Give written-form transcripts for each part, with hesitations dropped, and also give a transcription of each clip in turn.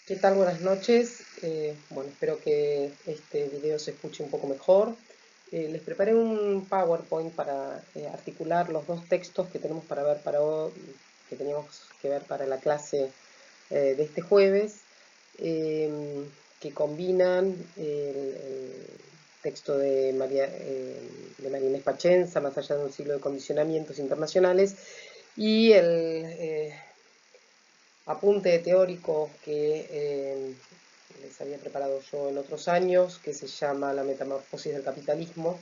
¿Qué tal? Buenas noches. Bueno, espero que este video se escuche un poco mejor. Les preparé un PowerPoint para articular los dos textos que tenemos para ver para hoy, que teníamos que ver para la clase de este jueves, que combinan el texto de María Inés Pachensa, Más allá de un siglo de condicionamientos internacionales, y el apunte teórico que les había preparado yo en otros años, que se llama La metamorfosis del capitalismo.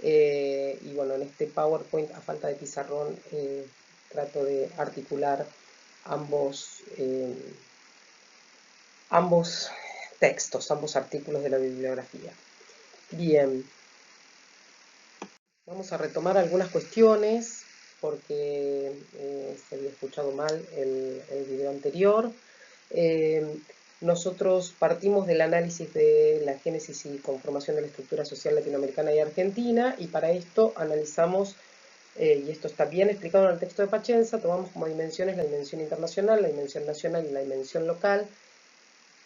Y bueno, en este PowerPoint, a falta de pizarrón, trato de articular ambos, ambos textos, ambos artículos de la bibliografía. Bien, vamos a retomar algunas cuestiones porque se había escuchado mal el video anterior. Eh, Nosotros partimos del análisis de la génesis y conformación de la estructura social latinoamericana y argentina, y para esto analizamos, y esto está bien explicado en el texto de Pachensa, tomamos como dimensiones la dimensión internacional, la dimensión nacional y la dimensión local,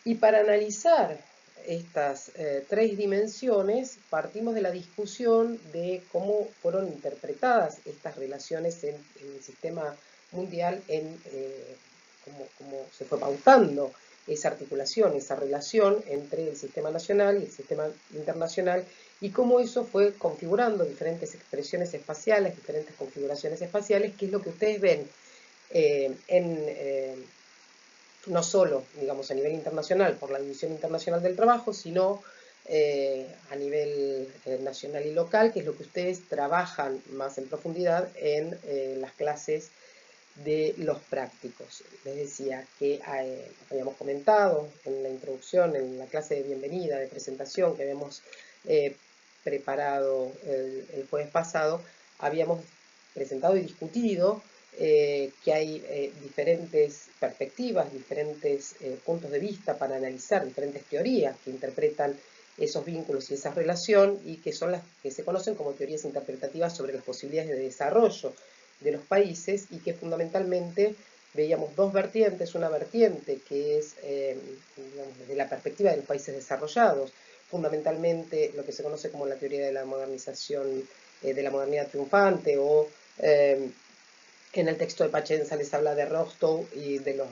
y para analizar estas tres dimensiones partimos de la discusión de cómo fueron interpretadas estas relaciones en el sistema mundial, cómo se fue pautando esa articulación, esa relación entre el sistema nacional y el sistema internacional, y cómo eso fue configurando diferentes expresiones espaciales, diferentes configuraciones espaciales, que es lo que ustedes ven no solo, digamos, a nivel internacional por la División Internacional del Trabajo, sino a nivel nacional y local, que es lo que ustedes trabajan más en profundidad en las clases de los prácticos. Les decía que habíamos comentado en la introducción, en la clase de bienvenida, de presentación que habíamos preparado el jueves pasado, habíamos presentado y discutido que hay diferentes perspectivas, diferentes puntos de vista para analizar, diferentes teorías que interpretan esos vínculos y esa relación, y que son las que se conocen como teorías interpretativas sobre las posibilidades de desarrollo de los países, y que fundamentalmente veíamos dos vertientes: una vertiente que es, digamos, desde la perspectiva de los países desarrollados, fundamentalmente lo que se conoce como la teoría de la modernización, de la modernidad triunfante, o en el texto de Pachensa les habla de Rostow y de los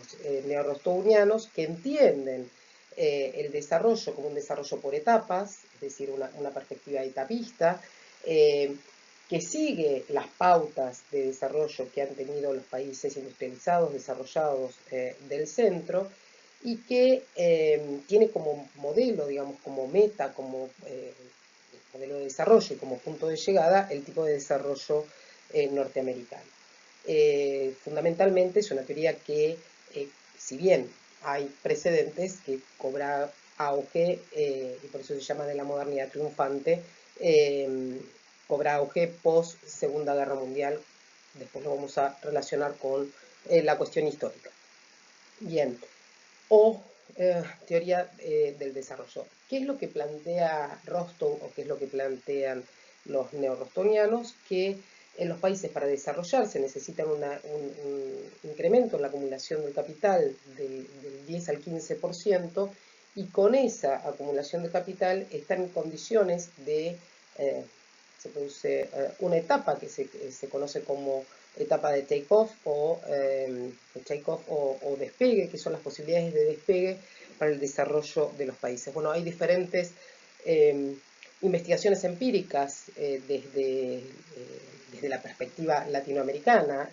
neo-rostownianos, que entienden el desarrollo como un desarrollo por etapas, es decir, una perspectiva etapista, que sigue las pautas de desarrollo que han tenido los países industrializados, desarrollados del centro, y que tiene como modelo, digamos, como meta, como modelo de desarrollo y como punto de llegada el tipo de desarrollo norteamericano. Fundamentalmente es una teoría que, si bien hay precedentes, que cobra auge, y por eso se llama de la modernidad triunfante, cobra auge post Segunda Guerra Mundial. Después lo vamos a relacionar con la cuestión histórica. Bien, o teoría del desarrollo. ¿Qué es lo que plantea Rostow, o qué es lo que plantean los neorostonianos? Que en los países, para desarrollarse, necesitan un incremento en la acumulación del capital del 10 al 15%, y con esa acumulación de capital están en condiciones de, se produce una etapa que se conoce como etapa de take-off o despegue, que son las posibilidades de despegue para el desarrollo de los países. Bueno, hay diferentes investigaciones empíricas desde la perspectiva latinoamericana.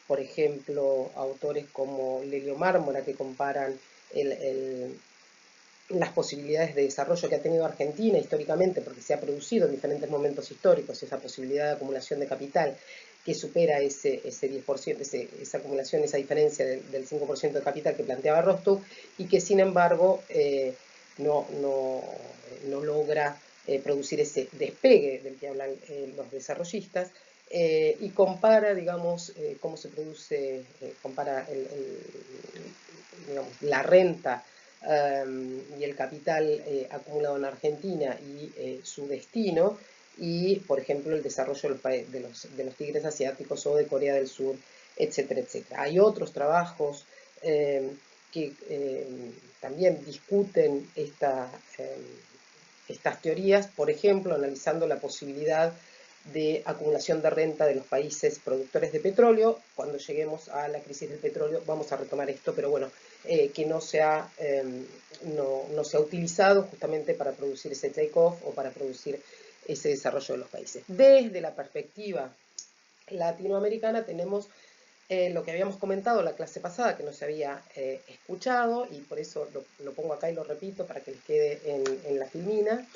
Por ejemplo, autores como Lelio Mármora, que comparan las posibilidades de desarrollo que ha tenido Argentina históricamente, porque se ha producido en diferentes momentos históricos esa posibilidad de acumulación de capital que supera ese 10%, esa acumulación, esa diferencia del 5% de capital que planteaba Rostow, y que sin embargo no logra producir ese despegue del que hablan los desarrollistas, y compara, digamos, cómo se produce, compara digamos, la renta y el capital acumulado en Argentina y su destino, y por ejemplo el desarrollo de los tigres asiáticos o de Corea del Sur, etcétera, etcétera. Hay otros trabajos que también discuten estas teorías, por ejemplo, analizando la posibilidad de acumulación de renta de los países productores de petróleo. Cuando lleguemos a la crisis del petróleo vamos a retomar esto, pero bueno, que no se ha utilizado justamente para producir ese take-off o para producir ese desarrollo de los países. Desde la perspectiva latinoamericana tenemos lo que habíamos comentado la clase pasada, que no se había escuchado, y por eso lo pongo acá y lo repito para que les quede en la filmina.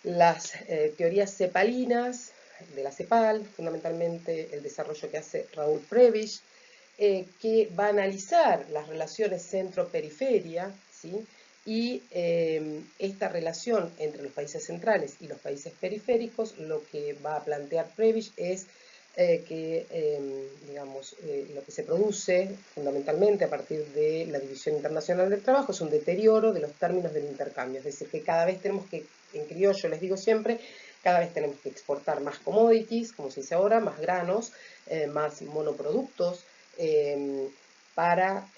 Las teorías cepalinas de la CEPAL, fundamentalmente el desarrollo que hace Raúl Prebisch, que va a analizar las relaciones centro-periferia, ¿sí? Y esta relación entre los países centrales y los países periféricos, lo que va a plantear Prebisch es lo que se produce fundamentalmente a partir de la División Internacional del Trabajo es un deterioro de los términos del intercambio, es decir, que cada vez tenemos que, en criollo les digo siempre, cada vez tenemos que exportar más commodities, como se dice ahora, más granos, más monoproductos, para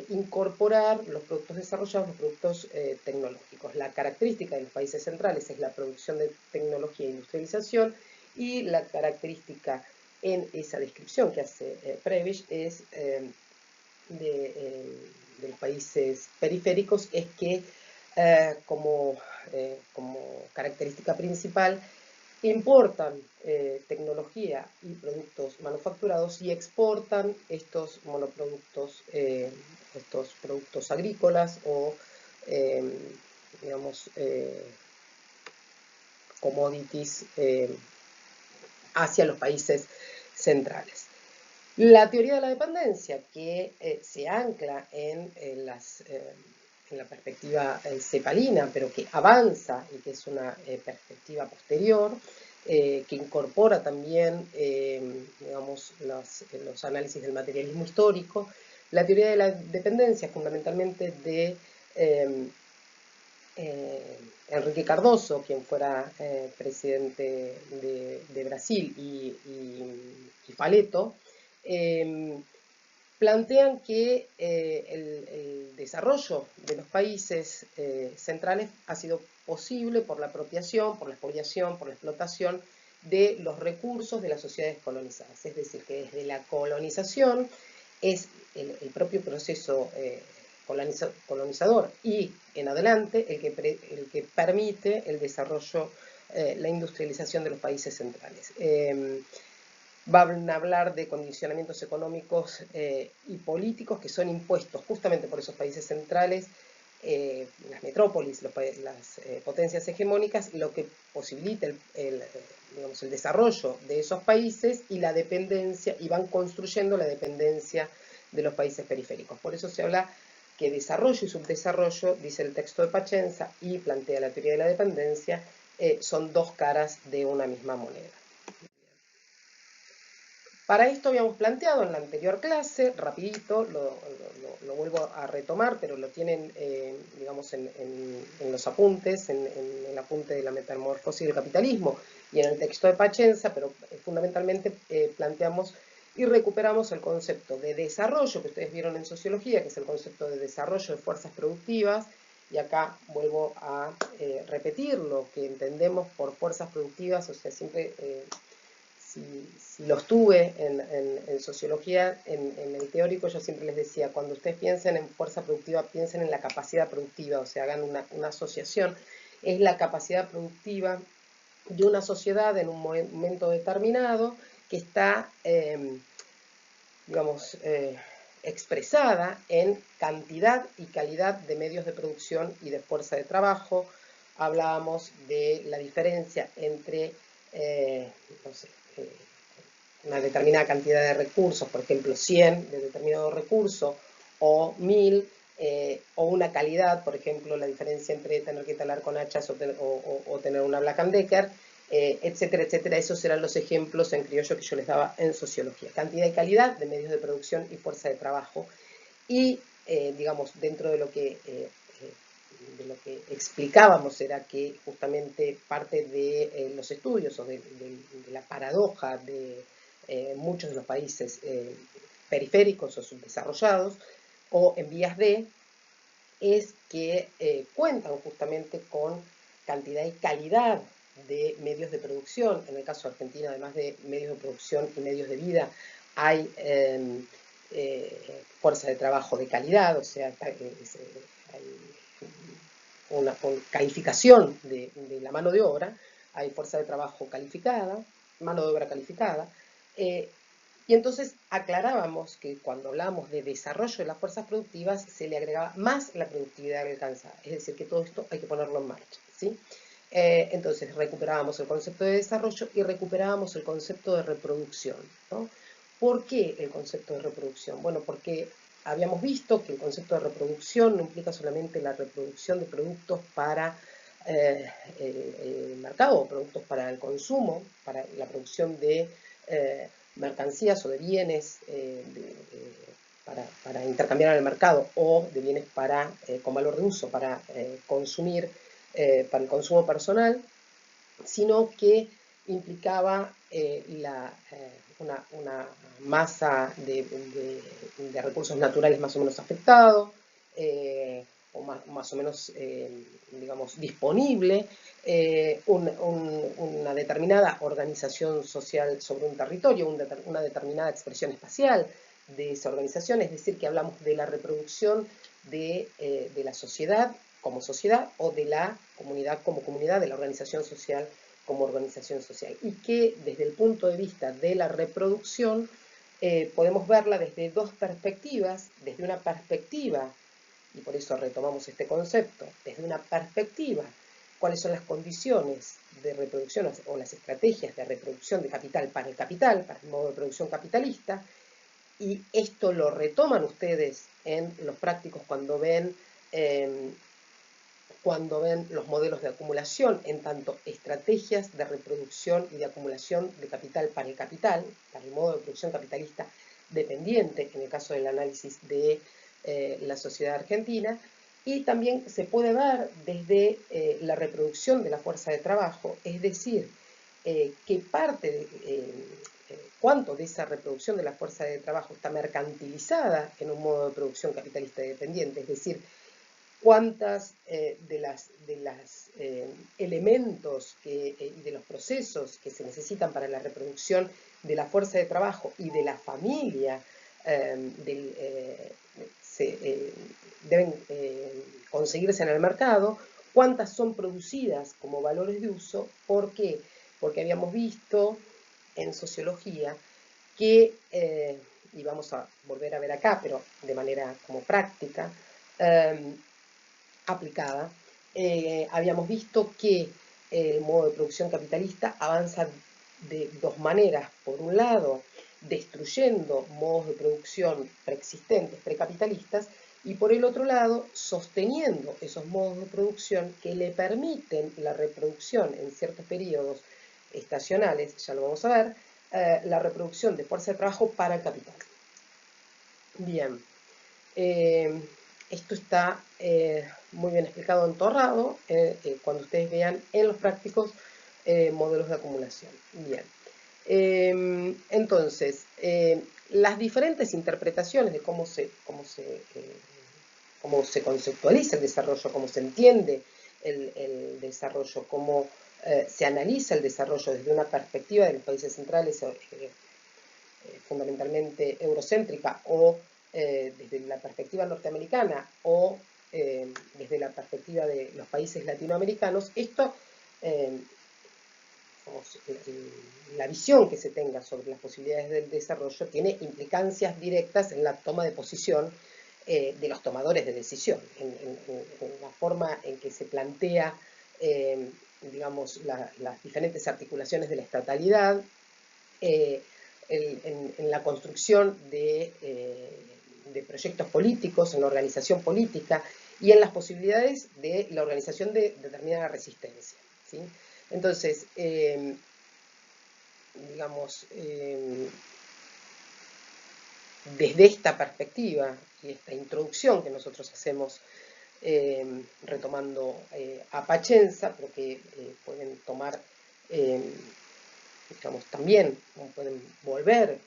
incorporar los productos desarrollados, los productos tecnológicos. La característica de los países centrales es la producción de tecnología e industrialización, y la característica en esa descripción que hace Prebisch es de los países periféricos es que como característica principal importan tecnología y productos manufacturados y exportan estos monoproductos, estos productos agrícolas o, commodities hacia los países centrales. La teoría de la dependencia, que se ancla en la perspectiva cepalina, pero que avanza y que es una perspectiva posterior, que incorpora también los análisis del materialismo histórico. La teoría de la dependencia, fundamentalmente de Enrique Cardoso, quien fuera presidente de Brasil, y Paleto, plantean que el desarrollo de los países centrales ha sido posible por la apropiación, por la expoliación, por la explotación de los recursos de las sociedades colonizadas. Es decir, que desde la colonización es el propio proceso colonizador y en adelante el que permite el desarrollo, la industrialización de los países centrales. Van a hablar de condicionamientos económicos y políticos que son impuestos justamente por esos países centrales, las metrópolis, las potencias hegemónicas, lo que posibilita el desarrollo de esos países y la dependencia, y van construyendo la dependencia de los países periféricos. Por eso se habla que desarrollo y subdesarrollo, dice el texto de Pacenza, y plantea la teoría de la dependencia, son dos caras de una misma moneda. Para esto habíamos planteado en la anterior clase, rapidito, lo vuelvo a retomar, pero lo tienen, en los apuntes, en el apunte de la metamorfosis del capitalismo y en el texto de Pacenza, pero fundamentalmente planteamos y recuperamos el concepto de desarrollo que ustedes vieron en sociología, que es el concepto de desarrollo de fuerzas productivas, y acá vuelvo a repetir lo que entendemos por fuerzas productivas, o sea, siempre... Si los tuve en sociología, en el teórico, yo siempre les decía, cuando ustedes piensen en fuerza productiva, piensen en la capacidad productiva, o sea, hagan una asociación. Es la capacidad productiva de una sociedad en un momento determinado que está, expresada en cantidad y calidad de medios de producción y de fuerza de trabajo. Hablábamos de la diferencia entre, una determinada cantidad de recursos, por ejemplo 100 de determinado recurso, o 1000, o una calidad, por ejemplo la diferencia entre tener que talar con hachas o tener una Black & Decker, etcétera, etcétera. Esos eran los ejemplos en criollo que yo les daba en sociología. Cantidad y calidad de medios de producción y fuerza de trabajo. Y, dentro de lo que explicábamos era que justamente parte de los estudios o de la paradoja de muchos de los países periféricos o subdesarrollados o en vías de, es que cuentan justamente con cantidad y calidad de medios de producción. En el caso de Argentina, además de medios de producción y medios de vida, hay fuerza de trabajo de calidad, o sea, hay una calificación de la mano de obra, hay fuerza de trabajo calificada, mano de obra calificada, y entonces aclarábamos que cuando hablábamos de desarrollo de las fuerzas productivas se le agregaba más la productividad alcanzada, es decir, que todo esto hay que ponerlo en marcha, ¿sí? Entonces recuperábamos el concepto de desarrollo y recuperábamos el concepto de reproducción, ¿no? ¿Por qué el concepto de reproducción? Bueno, porque habíamos visto que el concepto de reproducción no implica solamente la reproducción de productos para el mercado, o productos para el consumo, para la producción de mercancías o de bienes para intercambiar en el mercado, o de bienes con valor de uso para consumir, para el consumo personal, sino que implicaba una masa de recursos naturales más o menos afectados, o más o menos, digamos, disponible, una determinada organización social sobre un territorio, una determinada expresión espacial de esa organización, es decir, que hablamos de la reproducción de la sociedad o de la comunidad como comunidad, de la organización social como organización social. Y que desde el punto de vista de la reproducción podemos verla desde dos perspectivas, desde una perspectiva, y por eso retomamos este concepto, desde una perspectiva, cuáles son las condiciones de reproducción o las estrategias de reproducción de capital, para el modo de producción capitalista, y esto lo retoman ustedes en los prácticos cuando ven los modelos de acumulación, en tanto estrategias de reproducción y de acumulación de capital, para el modo de producción capitalista dependiente, en el caso del análisis de la sociedad argentina, y también se puede ver desde la reproducción de la fuerza de trabajo, es decir, cuánto de esa reproducción de la fuerza de trabajo está mercantilizada en un modo de producción capitalista dependiente, es decir, cuántas de los elementos y de los procesos que se necesitan para la reproducción de la fuerza de trabajo y de la familia deben conseguirse en el mercado, cuántas son producidas como valores de uso. ¿Por qué? Porque habíamos visto en sociología que, y vamos a volver a ver acá, pero de manera como práctica, aplicada, habíamos visto que el modo de producción capitalista avanza de dos maneras. Por un lado, destruyendo modos de producción preexistentes, precapitalistas, y por el otro lado, sosteniendo esos modos de producción que le permiten la reproducción en ciertos periodos estacionales, ya lo vamos a ver, la reproducción de fuerza de trabajo para el capital. Bien. Esto está muy bien explicado en Torrado, cuando ustedes vean en los prácticos modelos de acumulación. Bien. Entonces, las diferentes interpretaciones de cómo se conceptualiza el desarrollo, cómo se entiende el desarrollo, cómo se analiza el desarrollo desde una perspectiva de los países centrales, fundamentalmente eurocéntrica, o desde la perspectiva norteamericana, o desde la perspectiva de los países latinoamericanos, la visión que se tenga sobre las posibilidades del desarrollo tiene implicancias directas en la toma de posición de los tomadores de decisión, en la forma en que se plantea, digamos, las diferentes articulaciones de la estatalidad, en la construcción de proyectos políticos, en la organización política y en las posibilidades de la organización de determinada resistencia, ¿sí? Entonces, digamos, desde esta perspectiva y esta introducción que nosotros hacemos retomando a Pachensa, pero que pueden tomar, digamos, también pueden volver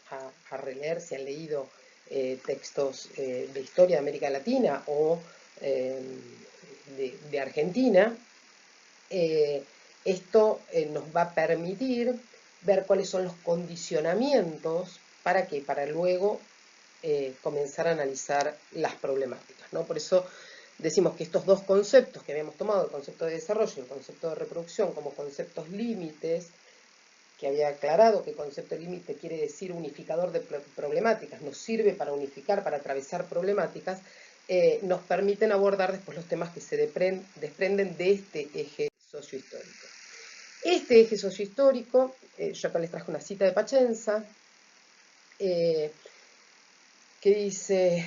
a releer si han leído textos de historia de América Latina o de Argentina, esto nos va a permitir ver cuáles son los condicionamientos para que, para luego comenzar a analizar las problemáticas, ¿no? Por eso decimos que estos dos conceptos que habíamos tomado, el concepto de desarrollo y el concepto de reproducción, como conceptos límites, que había aclarado que concepto límite quiere decir unificador de problemáticas, nos sirve para unificar, para atravesar problemáticas, nos permiten abordar después los temas que se desprenden de este eje sociohistórico. Este eje sociohistórico, yo acá les traje una cita de Pacenza, que dice,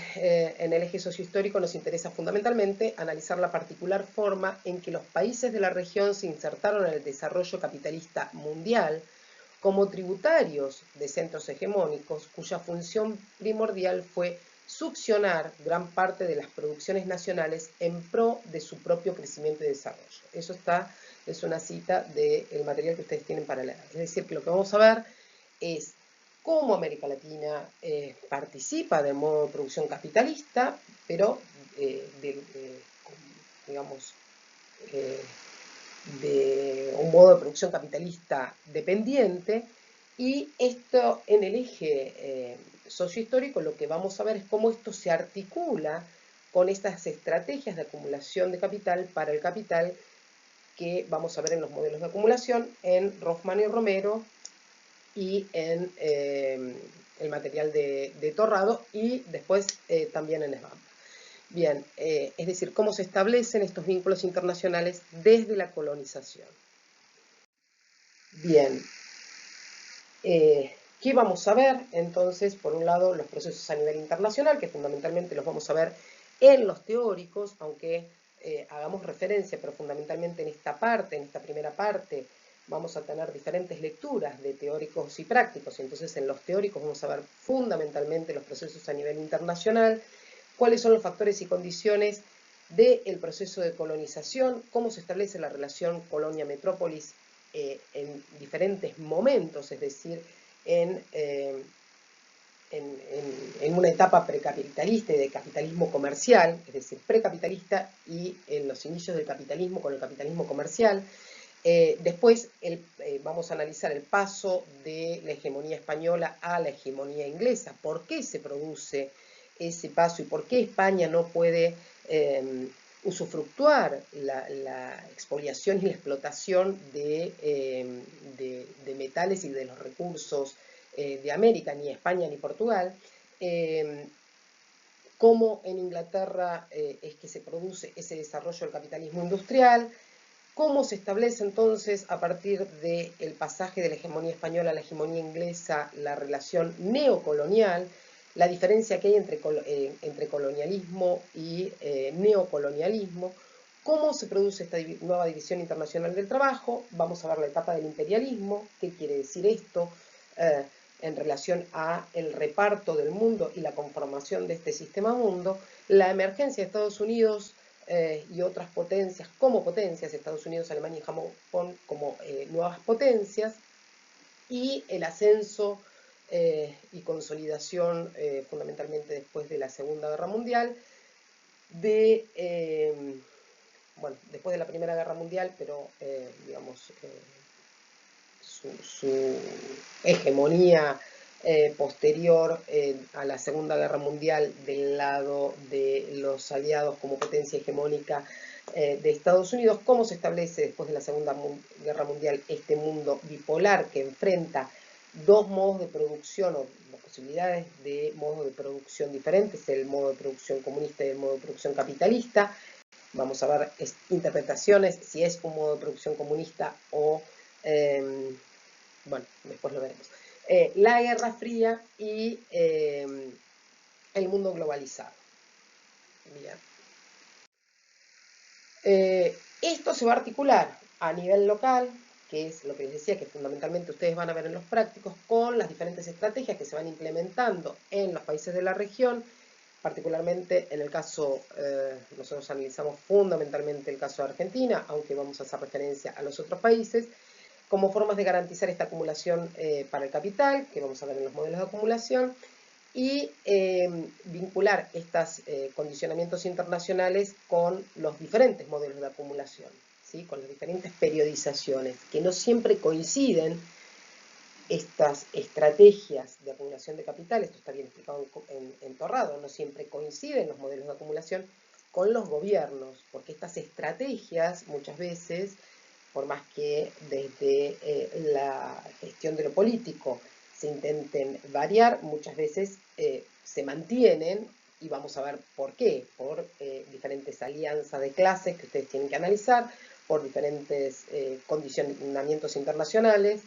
en el eje sociohistórico nos interesa fundamentalmente analizar la particular forma en que los países de la región se insertaron en el desarrollo capitalista mundial como tributarios de centros hegemónicos cuya función primordial fue succionar gran parte de las producciones nacionales en pro de su propio crecimiento y desarrollo. Eso es una cita del material que ustedes tienen para leer. Es decir, que lo que vamos a ver es cómo América Latina participa del modo de producción capitalista, pero digamos, de un modo de producción capitalista dependiente, y esto en el eje sociohistórico lo que vamos a ver es cómo esto se articula con estas estrategias de acumulación de capital para el capital que vamos a ver en los modelos de acumulación en Rothman y Romero y en el material de Torrado y después también en SBAM. Bien, es decir, cómo se establecen estos vínculos internacionales desde la colonización. Bien, ¿qué vamos a ver? Entonces, por un lado, los procesos a nivel internacional, que fundamentalmente los vamos a ver en los teóricos, aunque hagamos referencia, pero fundamentalmente en esta parte, en esta primera parte, vamos a tener diferentes lecturas de teóricos y prácticos, y entonces en los teóricos vamos a ver fundamentalmente los procesos a nivel internacional, cuáles son los factores y condiciones del proceso de colonización, cómo se establece la relación colonia-metrópolis en diferentes momentos, es decir, en una etapa precapitalista y de capitalismo comercial, es decir, precapitalista y en los inicios del capitalismo con el capitalismo comercial. Después vamos a analizar el paso de la hegemonía española a la hegemonía inglesa. ¿Por qué se produce ese paso y por qué España no puede usufructuar la expoliación y la explotación de metales y de los recursos de América, ni España ni Portugal? Cómo en Inglaterra es que se produce ese desarrollo del capitalismo industrial, cómo se establece entonces a partir del pasaje de la hegemonía española a la hegemonía inglesa la relación neocolonial, la diferencia que hay entre colonialismo y neocolonialismo, cómo se produce esta nueva división internacional del trabajo, vamos a ver la etapa del imperialismo, qué quiere decir esto en relación a el reparto del mundo y la conformación de este sistema mundo, la emergencia de Estados Unidos y otras potencias como potencias, Estados Unidos, Alemania y Japón como nuevas potencias, y el ascenso y consolidación, fundamentalmente después de la Segunda Guerra Mundial, bueno, después de la Primera Guerra Mundial, pero digamos, su hegemonía posterior a la Segunda Guerra Mundial del lado de los aliados como potencia hegemónica de Estados Unidos, cómo se establece después de la Segunda Guerra Mundial este mundo bipolar que enfrenta dos modos de producción o las posibilidades de modos de producción diferentes, el modo de producción comunista y el modo de producción capitalista. Vamos a ver interpretaciones, si es un modo de producción comunista o bueno, después lo veremos. La Guerra Fría y el mundo globalizado. Bien. Esto se va a articular a nivel local, que es lo que les decía, que fundamentalmente ustedes van a ver en los prácticos, con las diferentes estrategias que se van implementando en los países de la región, particularmente en el caso, nosotros analizamos fundamentalmente el caso de Argentina, aunque vamos a hacer referencia a los otros países, como formas de garantizar esta acumulación para el capital, que vamos a ver en los modelos de acumulación, y vincular estos condicionamientos internacionales con los diferentes modelos de acumulación, ¿sí? Con las diferentes periodizaciones, que no siempre coinciden estas estrategias de acumulación de capital, esto está bien explicado en Torrado, no siempre coinciden los modelos de acumulación con los gobiernos, porque estas estrategias muchas veces, por más que desde la gestión de lo político se intenten variar, muchas veces se mantienen, y vamos a ver por qué, por diferentes alianzas de clases que ustedes tienen que analizar, por diferentes condicionamientos internacionales.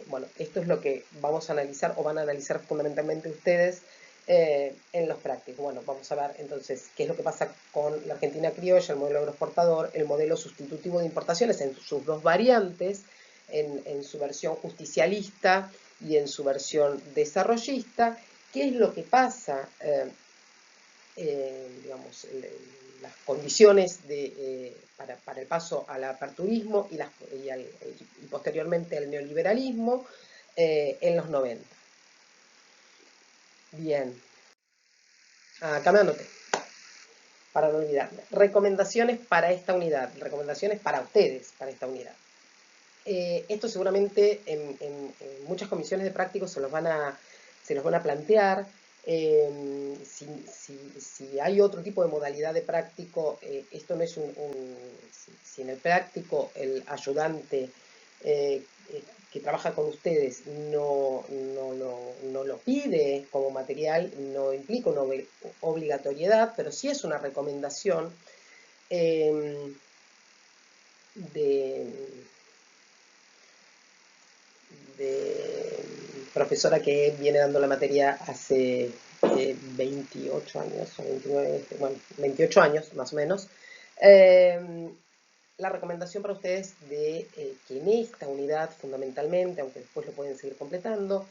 Bueno, esto es lo que vamos a analizar o van a analizar fundamentalmente ustedes en los prácticos. Bueno, vamos a ver entonces qué es lo que pasa con la Argentina criolla, el modelo agroexportador, el modelo sustitutivo de importaciones en sus dos variantes, en su versión justicialista y en su versión desarrollista. ¿Qué es lo que pasa? Digamos, las condiciones para el paso al aperturismo y posteriormente al neoliberalismo en los 90. Bien, acá me anoté, para no olvidarme. Recomendaciones para esta unidad, recomendaciones para ustedes, para esta unidad. Esto seguramente en muchas comisiones de prácticos se los van a plantear. Si hay otro tipo de modalidad de práctico, esto no es si en el práctico el ayudante que trabaja con ustedes no lo pide como material, no implica una obligatoriedad, pero sí es una recomendación de profesora que viene dando la materia hace 28 años, o 29, bueno, 28 años más o menos. La recomendación para ustedes de que en esta unidad fundamentalmente, aunque después lo pueden seguir completando,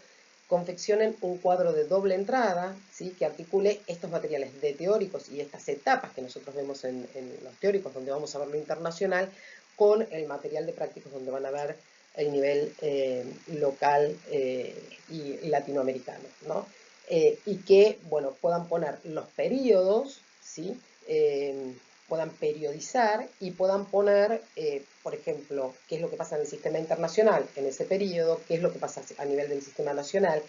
confeccionen un cuadro de doble entrada, ¿sí? Que articule estos materiales de teóricos y estas etapas que nosotros vemos en los teóricos, donde vamos a ver lo internacional, con el material de prácticos, donde van a ver el nivel local y latinoamericano, ¿no? Y que, bueno, puedan poner los periodos, ¿sí? Puedan periodizar y puedan poner, por ejemplo, qué es lo que pasa en el sistema internacional en ese periodo, qué es lo que pasa a nivel del sistema nacional,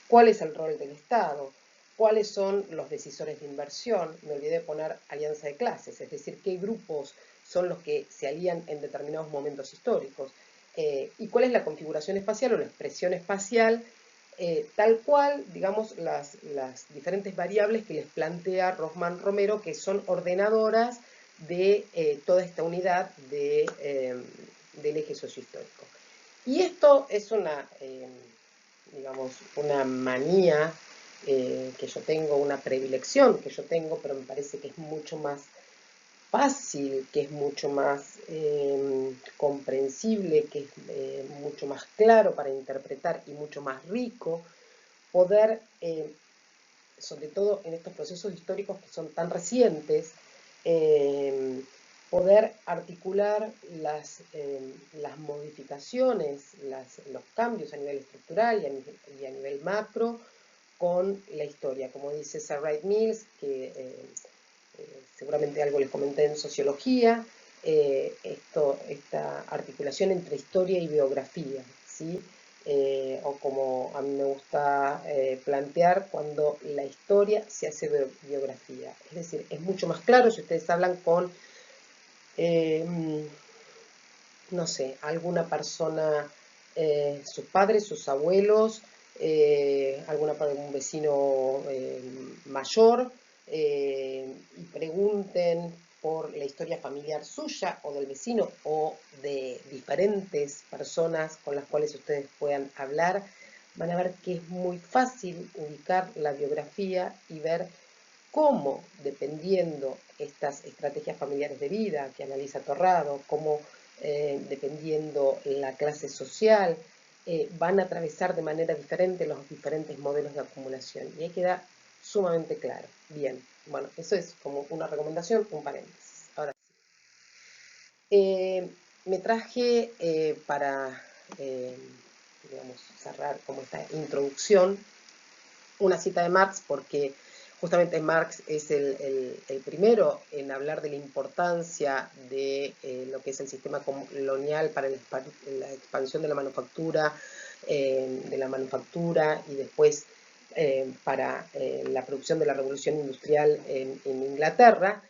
cuál es el rol del Estado, cuáles son los decisores de inversión. Me olvidé de poner alianza de clases, es decir, qué grupos son los que se alían en determinados momentos históricos, y cuál es la configuración espacial o la expresión espacial, tal cual, digamos, las diferentes variables que les plantea Rosman Romero, que son ordenadoras de toda esta unidad del eje sociohistórico. Y esto es digamos, una manía que yo tengo, una predilección que yo tengo, pero me parece que es mucho más fácil, que es mucho más comprensible, que es mucho más claro para interpretar y mucho más rico poder, sobre todo en estos procesos históricos que son tan recientes, poder articular las modificaciones, los cambios a nivel estructural y a nivel macro con la historia. Como dice Sir Wright Mills, que seguramente algo les comenté en sociología, esta articulación entre historia y biografía, ¿sí? O como a mí me gusta plantear, cuando la historia se hace biografía. Es decir, es mucho más claro si ustedes hablan con, no sé, alguna persona, sus padres, sus abuelos, algún vecino mayor, y pregunten por la historia familiar suya o del vecino o de diferentes personas con las cuales ustedes puedan hablar, van a ver que es muy fácil ubicar la biografía y ver cómo, dependiendo estas estrategias familiares de vida que analiza Torrado, cómo dependiendo la clase social, van a atravesar de manera diferente los diferentes modelos de acumulación. Y ahí queda sumamente claro. Bien, bueno, eso es como una recomendación, un paréntesis. Ahora sí. Me traje para, digamos, cerrar como esta introducción, una cita de Marx porque justamente Marx es el primero en hablar de la importancia de lo que es el sistema colonial para la expansión de la manufactura y después para la producción de la revolución industrial en Inglaterra.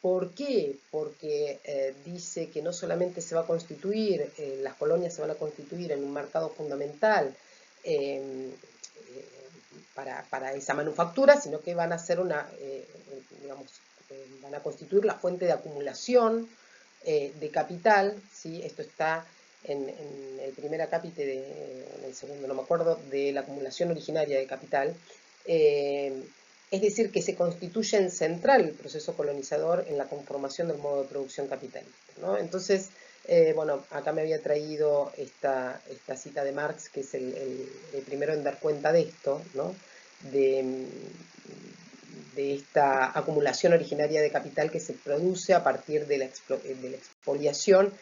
¿Por qué? Porque dice que no solamente se va a constituir, las colonias se van a constituir en un mercado fundamental para esa manufactura, sino que van a ser van a constituir la fuente de acumulación de capital, ¿sí? Esto está en el primer acápite, en el segundo, no me acuerdo, de la acumulación originaria de capital. Es decir, que se constituye en central el proceso colonizador en la conformación del modo de producción capitalista, ¿no? Entonces, bueno, acá me había traído esta cita de Marx, que es el primero en dar cuenta de esto, ¿no? De esta acumulación originaria de capital que se produce a partir de la expoliación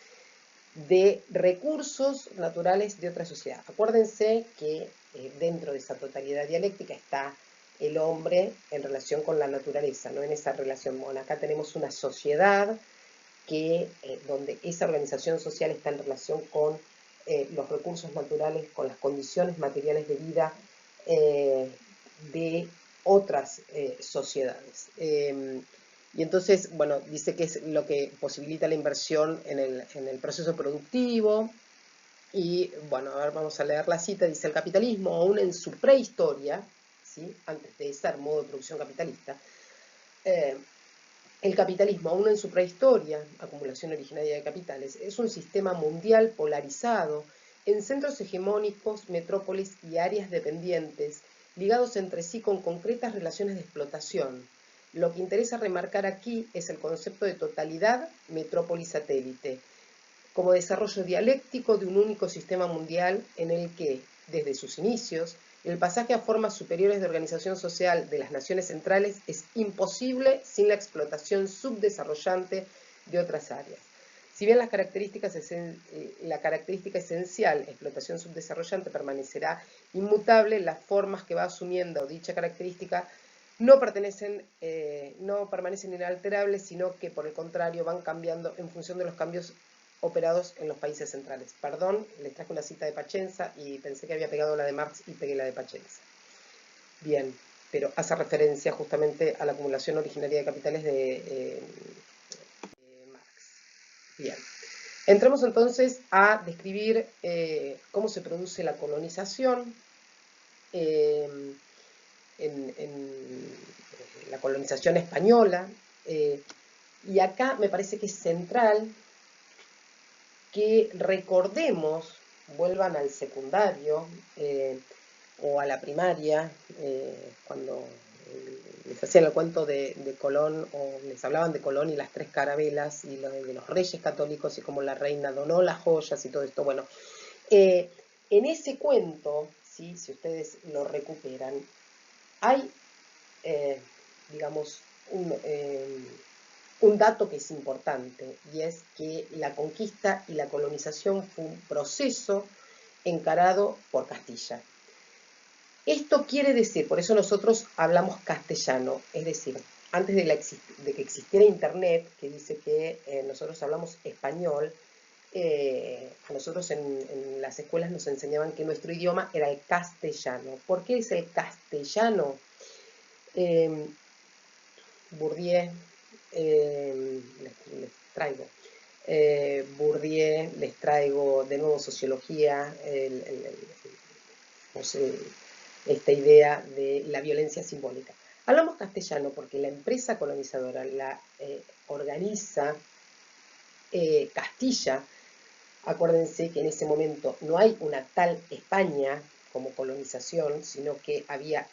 de recursos naturales de otra sociedad. Acuérdense que dentro de esa totalidad dialéctica está el hombre en relación con la naturaleza, ¿no? En esa relación. Bueno, acá tenemos una sociedad donde esa organización social está en relación con los recursos naturales, con las condiciones materiales de vida de otras sociedades. Y entonces, bueno, dice que es lo que posibilita la inversión en el proceso productivo. Y bueno, a ver, vamos a leer la cita. Dice: el capitalismo, aún en su prehistoria, ¿sí? Antes de ser modo de producción capitalista, el capitalismo, aún en su prehistoria, acumulación originaria de capitales, es un sistema mundial polarizado en centros hegemónicos, metrópolis y áreas dependientes, ligados entre sí con concretas relaciones de explotación. Lo que interesa remarcar aquí es el concepto de totalidad metrópoli-satélite, como desarrollo dialéctico de un único sistema mundial en el que, desde sus inicios, el pasaje a formas superiores de organización social de las naciones centrales es imposible sin la explotación subdesarrollante de otras áreas. Si bien la característica esencial, explotación subdesarrollante, permanecerá inmutable, las formas que va asumiendo dicha característica no permanecen inalterables, sino que por el contrario van cambiando en función de los cambios operados en los países centrales. Perdón, les traje una cita de Pacenza y pensé que había pegado la de Marx y pegué la de Pacenza. Bien, pero hace referencia justamente a la acumulación originaria de capitales de Marx. Bien, entremos entonces a describir cómo se produce la colonización en la colonización española. Y acá me parece que es central que recordemos, vuelvan al secundario o a la primaria, cuando les hacían el cuento de Colón, o les hablaban de Colón y las tres carabelas, y de los reyes católicos, y cómo la reina donó las joyas y todo esto. Bueno, en ese cuento, ¿sí? Si ustedes lo recuperan, hay, digamos, un dato que es importante, y es que la conquista y la colonización fue un proceso encarado por Castilla. Esto quiere decir, por eso nosotros hablamos castellano, es decir, antes de que existiera Internet, que dice que nosotros hablamos español, a nosotros en las escuelas nos enseñaban que nuestro idioma era el castellano. ¿Por qué es el castellano? Bourdieu, les traigo Bourdieu, les traigo de nuevo sociología, esta idea de la violencia simbólica. Hablamos castellano porque la empresa colonizadora la organiza Castilla. Acuérdense que en ese momento no hay una tal España como colonización, sino que había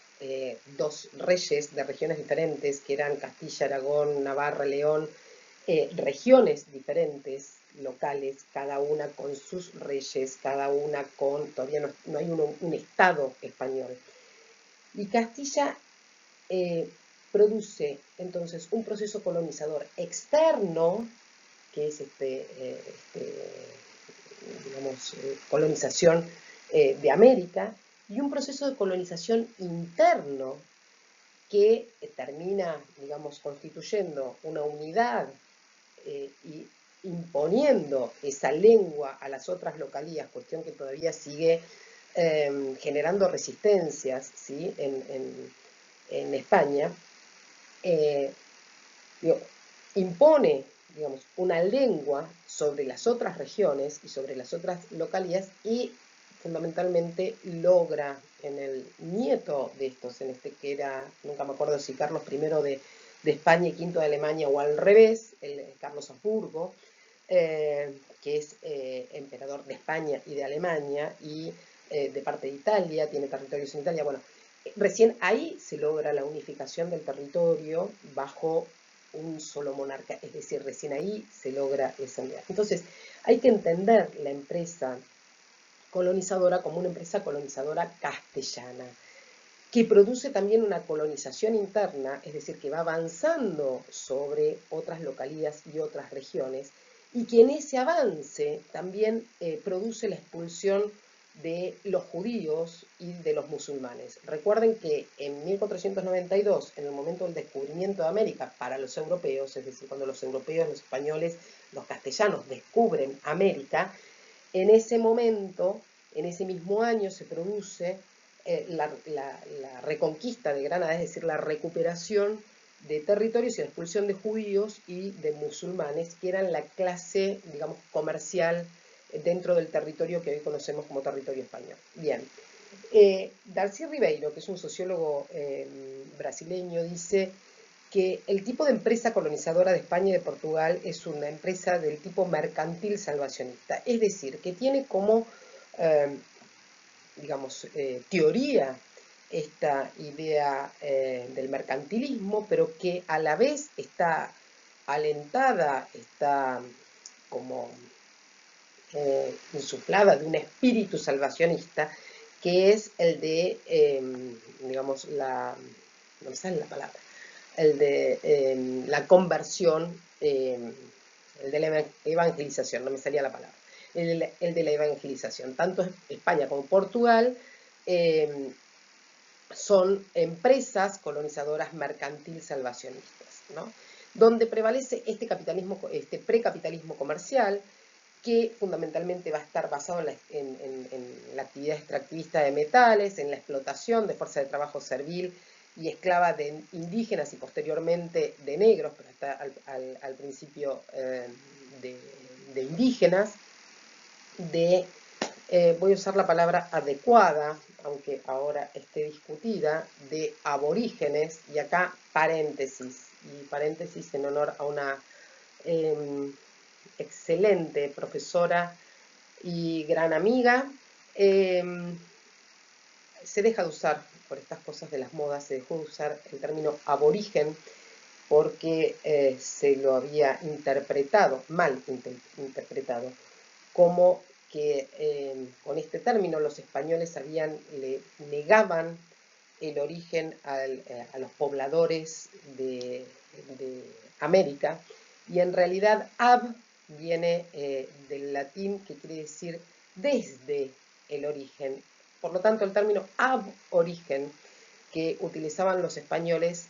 dos reyes de regiones diferentes, que eran Castilla, Aragón, Navarra, León, regiones diferentes, locales, cada una con sus reyes, cada una con, todavía no hay un Estado español. Y Castilla produce entonces un proceso colonizador externo, que es digamos, colonización de América, y un proceso de colonización interno que termina, digamos, constituyendo una unidad y imponiendo esa lengua a las otras localías, cuestión que todavía sigue generando resistencias, ¿sí? en España, digo, impone, digamos, una lengua sobre las otras regiones y sobre las otras localías y fundamentalmente logra en el nieto de estos, en este que era, nunca me acuerdo si Carlos I de España y V de Alemania o al revés, el Carlos Habsburgo, que es emperador de España y de Alemania y de parte de Italia, tiene territorios en Italia. Bueno, recién ahí se logra la unificación del territorio bajo un solo monarca, es decir, recién ahí se logra esa unidad. Entonces, hay que entender la empresa colonizadora como una empresa colonizadora castellana, que produce también una colonización interna, es decir, que va avanzando sobre otras localidades y otras regiones, y que en ese avance también produce la expulsión de los judíos y de los musulmanes. Recuerden que en 1492, en el momento del descubrimiento de América para los europeos, es decir, cuando los europeos, los españoles, los castellanos descubren América, en ese momento, en ese mismo año, se produce la reconquista de Granada, es decir, la recuperación de territorios y la expulsión de judíos y de musulmanes, que eran la clase, digamos, comercial dentro del territorio que hoy conocemos como territorio español. Bien. Darcy Ribeiro, que es un sociólogo brasileño, dice que el tipo de empresa colonizadora de España y de Portugal es una empresa del tipo mercantil salvacionista, es decir, que tiene como, digamos, teoría esta idea del mercantilismo, pero que a la vez está alentada, está como insuflada de un espíritu salvacionista, que es el de, digamos, no me sale la palabra, el de la conversión, el de la evangelización, no me salía la palabra, el de la evangelización. Tanto España como Portugal son empresas colonizadoras mercantil salvacionistas, ¿no? Donde prevalece este capitalismo, este precapitalismo comercial, que fundamentalmente va a estar basado en la actividad extractivista de metales, en la explotación de fuerza de trabajo servil y esclava de indígenas y posteriormente de negros, pero hasta al principio de indígenas, voy a usar la palabra adecuada, aunque ahora esté discutida, de aborígenes, y acá paréntesis, y paréntesis en honor a una excelente profesora y gran amiga. Se deja de usar, por estas cosas de las modas, se dejó de usar el término aborigen porque se lo había interpretado, mal interpretado, como que con este término los españoles le negaban el origen a los pobladores de América, y en realidad ab viene del latín, que quiere decir desde el origen. Por lo tanto, el término ab origen que utilizaban los españoles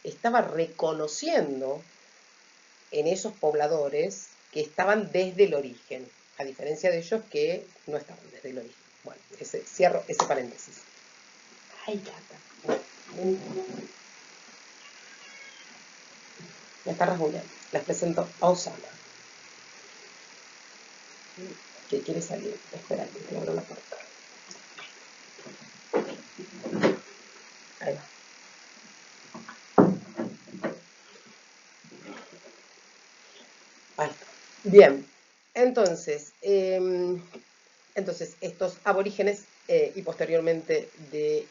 estaba reconociendo en esos pobladores que estaban desde el origen, a diferencia de ellos que no estaban desde el origen. Bueno, cierro ese paréntesis. Ay, gata. Me está rasguñando. Les presento a Osama, que quiere salir. Espera, que abro la puerta. Ahí va. Ahí está. Bien, entonces, estos aborígenes y posteriormente de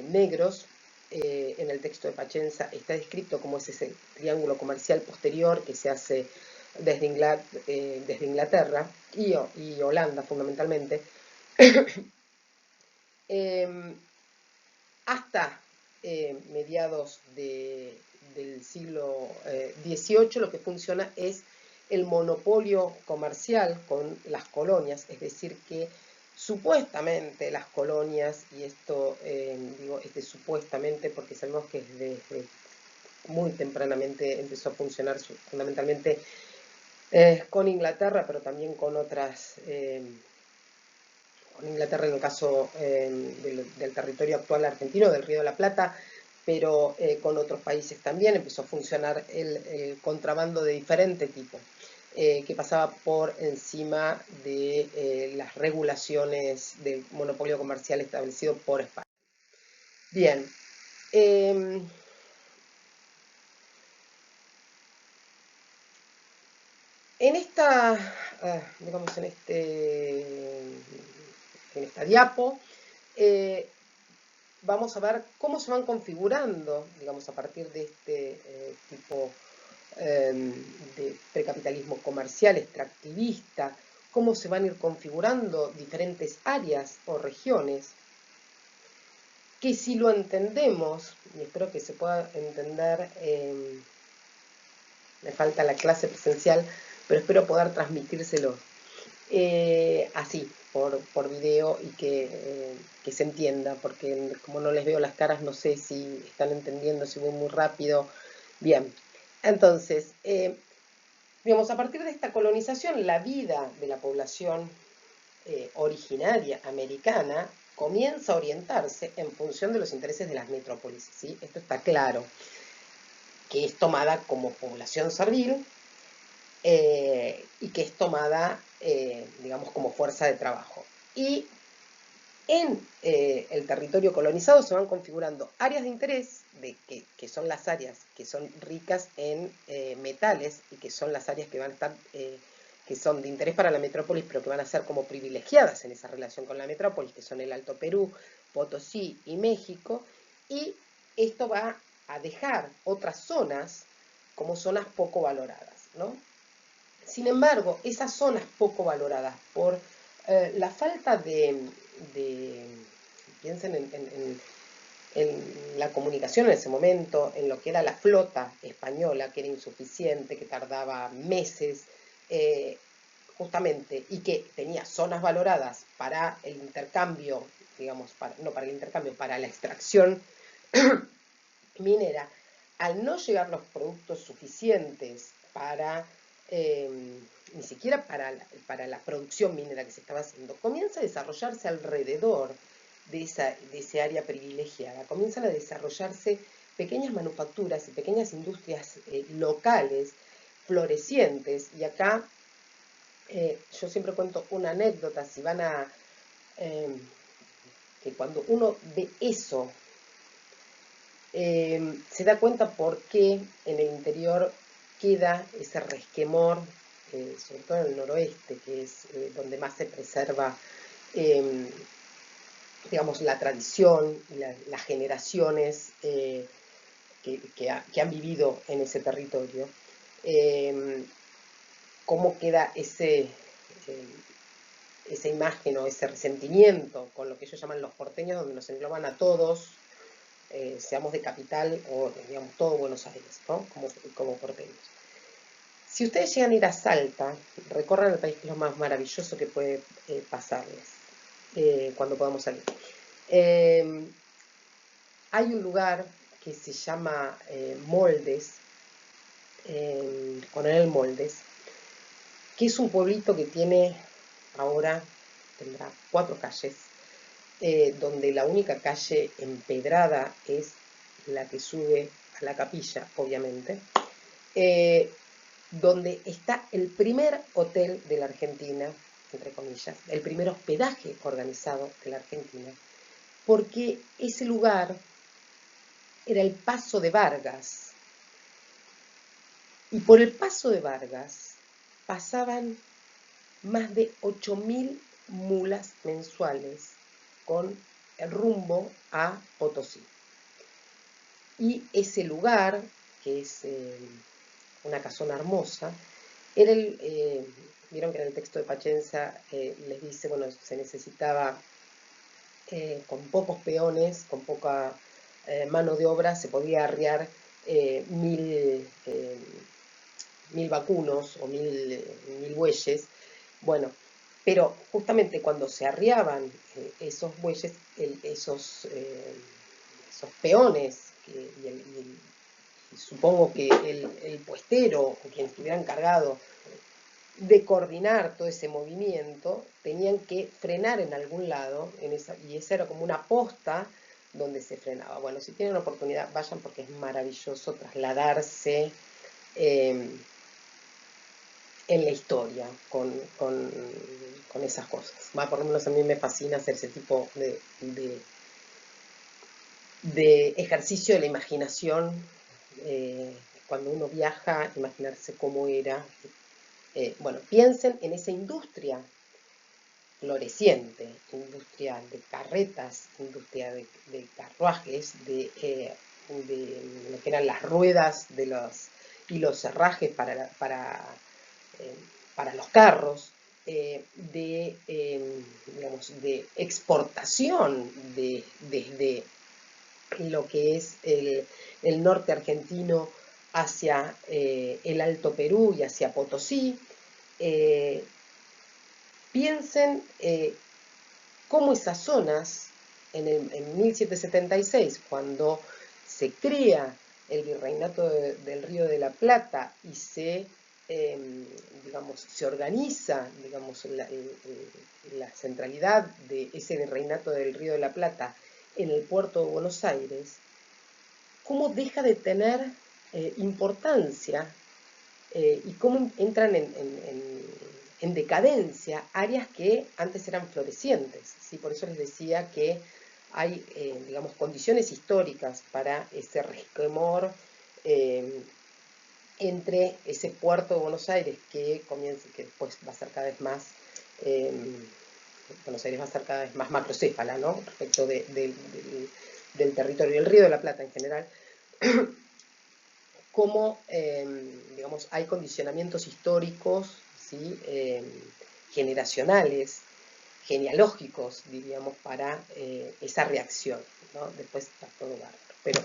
negros, en el texto de Pachensa está descrito como es ese triángulo comercial posterior que se hace desde Inglaterra y Holanda fundamentalmente, hasta mediados del siglo XVIII. Lo que funciona es el monopolio comercial con las colonias, es decir, que supuestamente las colonias, y esto digo supuestamente porque sabemos que desde muy tempranamente empezó a funcionar fundamentalmente con Inglaterra, pero también con otras, con Inglaterra en el caso del territorio actual argentino, del Río de la Plata, pero con otros países también empezó a funcionar el contrabando de diferente tipo, que pasaba por encima de las regulaciones del monopolio comercial establecido por España. Bien. En esta, digamos, en esta diapo, vamos a ver cómo se van configurando, digamos, a partir de este tipo de precapitalismo comercial, extractivista, cómo se van a ir configurando diferentes áreas o regiones, que si lo entendemos, y espero que se pueda entender, me falta la clase presencial, pero espero poder transmitírselo así, por video y que se entienda, porque como no les veo las caras, no sé si están entendiendo, si voy muy rápido. Bien, entonces, digamos, a partir de esta colonización, la vida de la población originaria americana comienza a orientarse en función de los intereses de las metrópolis, ¿sí? Esto está claro, que es tomada como población servil, y que es tomada, digamos, como fuerza de trabajo. Y en el territorio colonizado se van configurando áreas de interés, que son las áreas que son ricas en metales y que son las áreas que van a estar, que son de interés para la metrópolis, pero que van a ser como privilegiadas en esa relación con la metrópolis, que son el Alto Perú, Potosí y México, y esto va a dejar otras zonas como zonas poco valoradas, ¿no? Sin embargo, esas zonas poco valoradas por la falta de piensen en la comunicación en ese momento, en lo que era la flota española, que era insuficiente, que tardaba meses, justamente, y que tenía zonas valoradas para el intercambio, digamos, no para el intercambio, para la extracción minera, al no llegar los productos suficientes para, ni siquiera para la producción minera que se estaba haciendo, comienza a desarrollarse alrededor de ese área privilegiada, comienzan a desarrollarse pequeñas manufacturas y pequeñas industrias locales, florecientes, y acá yo siempre cuento una anécdota, si van a, que cuando uno ve eso, se da cuenta por qué en el interior queda ese resquemor, sobre todo en el noroeste, que es donde más se preserva, digamos, la tradición y las generaciones que han vivido en ese territorio. Cómo queda esa imagen o ese resentimiento con lo que ellos llaman los porteños, donde nos engloban a todos, seamos de capital o digamos todo Buenos Aires, ¿no? Como porteños. Si ustedes llegan a ir a Salta, recorran el país, que es lo más maravilloso que puede pasarles cuando podamos salir. Hay un lugar que se llama Moldes, Coronel Moldes, que es un pueblito que tiene ahora, tendrá 4 calles, donde la única calle empedrada es la que sube a la capilla, obviamente, donde está el primer hotel de la Argentina, entre comillas, el primer hospedaje organizado de la Argentina, porque ese lugar era el Paso de Vargas, y por el Paso de Vargas pasaban más de 8.000 mulas mensuales con el rumbo a Potosí. Y ese lugar, que es una casona hermosa, era vieron que en el texto de Pachenza les dice, bueno, se necesitaba con pocos peones, con poca mano de obra, se podía arriar 1.000 vacunos o 1.000 bueyes. Bueno, Pero justamente cuando se arriaban esos bueyes, esos peones, y supongo que el puestero o quien estuviera encargado de coordinar todo ese movimiento, tenían que frenar en algún lado, y esa era como una posta donde se frenaba. Bueno, si tienen oportunidad, vayan porque es maravilloso trasladarse en la historia con esas cosas. Por lo menos a mí me fascina hacer ese tipo de ejercicio de la imaginación. Cuando uno viaja, imaginarse cómo era. Bueno, piensen en esa industria floreciente, industria de carretas, industria de carruajes, lo que eran las ruedas y los herrajes para los carros, digamos, de exportación desde lo que es el norte argentino hacia el Alto Perú y hacia Potosí. Piensen cómo esas zonas, en 1776, cuando se crea el virreinato del Río de la Plata y digamos, se organiza, digamos, la centralidad de ese virreinato del Río de la Plata en el puerto de Buenos Aires, cómo deja de tener importancia y cómo entran en decadencia áreas que antes eran florecientes, ¿sí? Por eso les decía que hay, digamos, condiciones históricas para ese resquemor entre ese puerto de Buenos Aires que después va a ser cada vez más, Buenos Aires va a ser cada vez más macrocéfala, ¿no? Respecto del territorio del Río de la Plata en general. Cómo, digamos, hay condicionamientos históricos, ¿sí? Generacionales, genealógicos, diríamos, para esa reacción, ¿no? Después está todo bárbaro. Pero,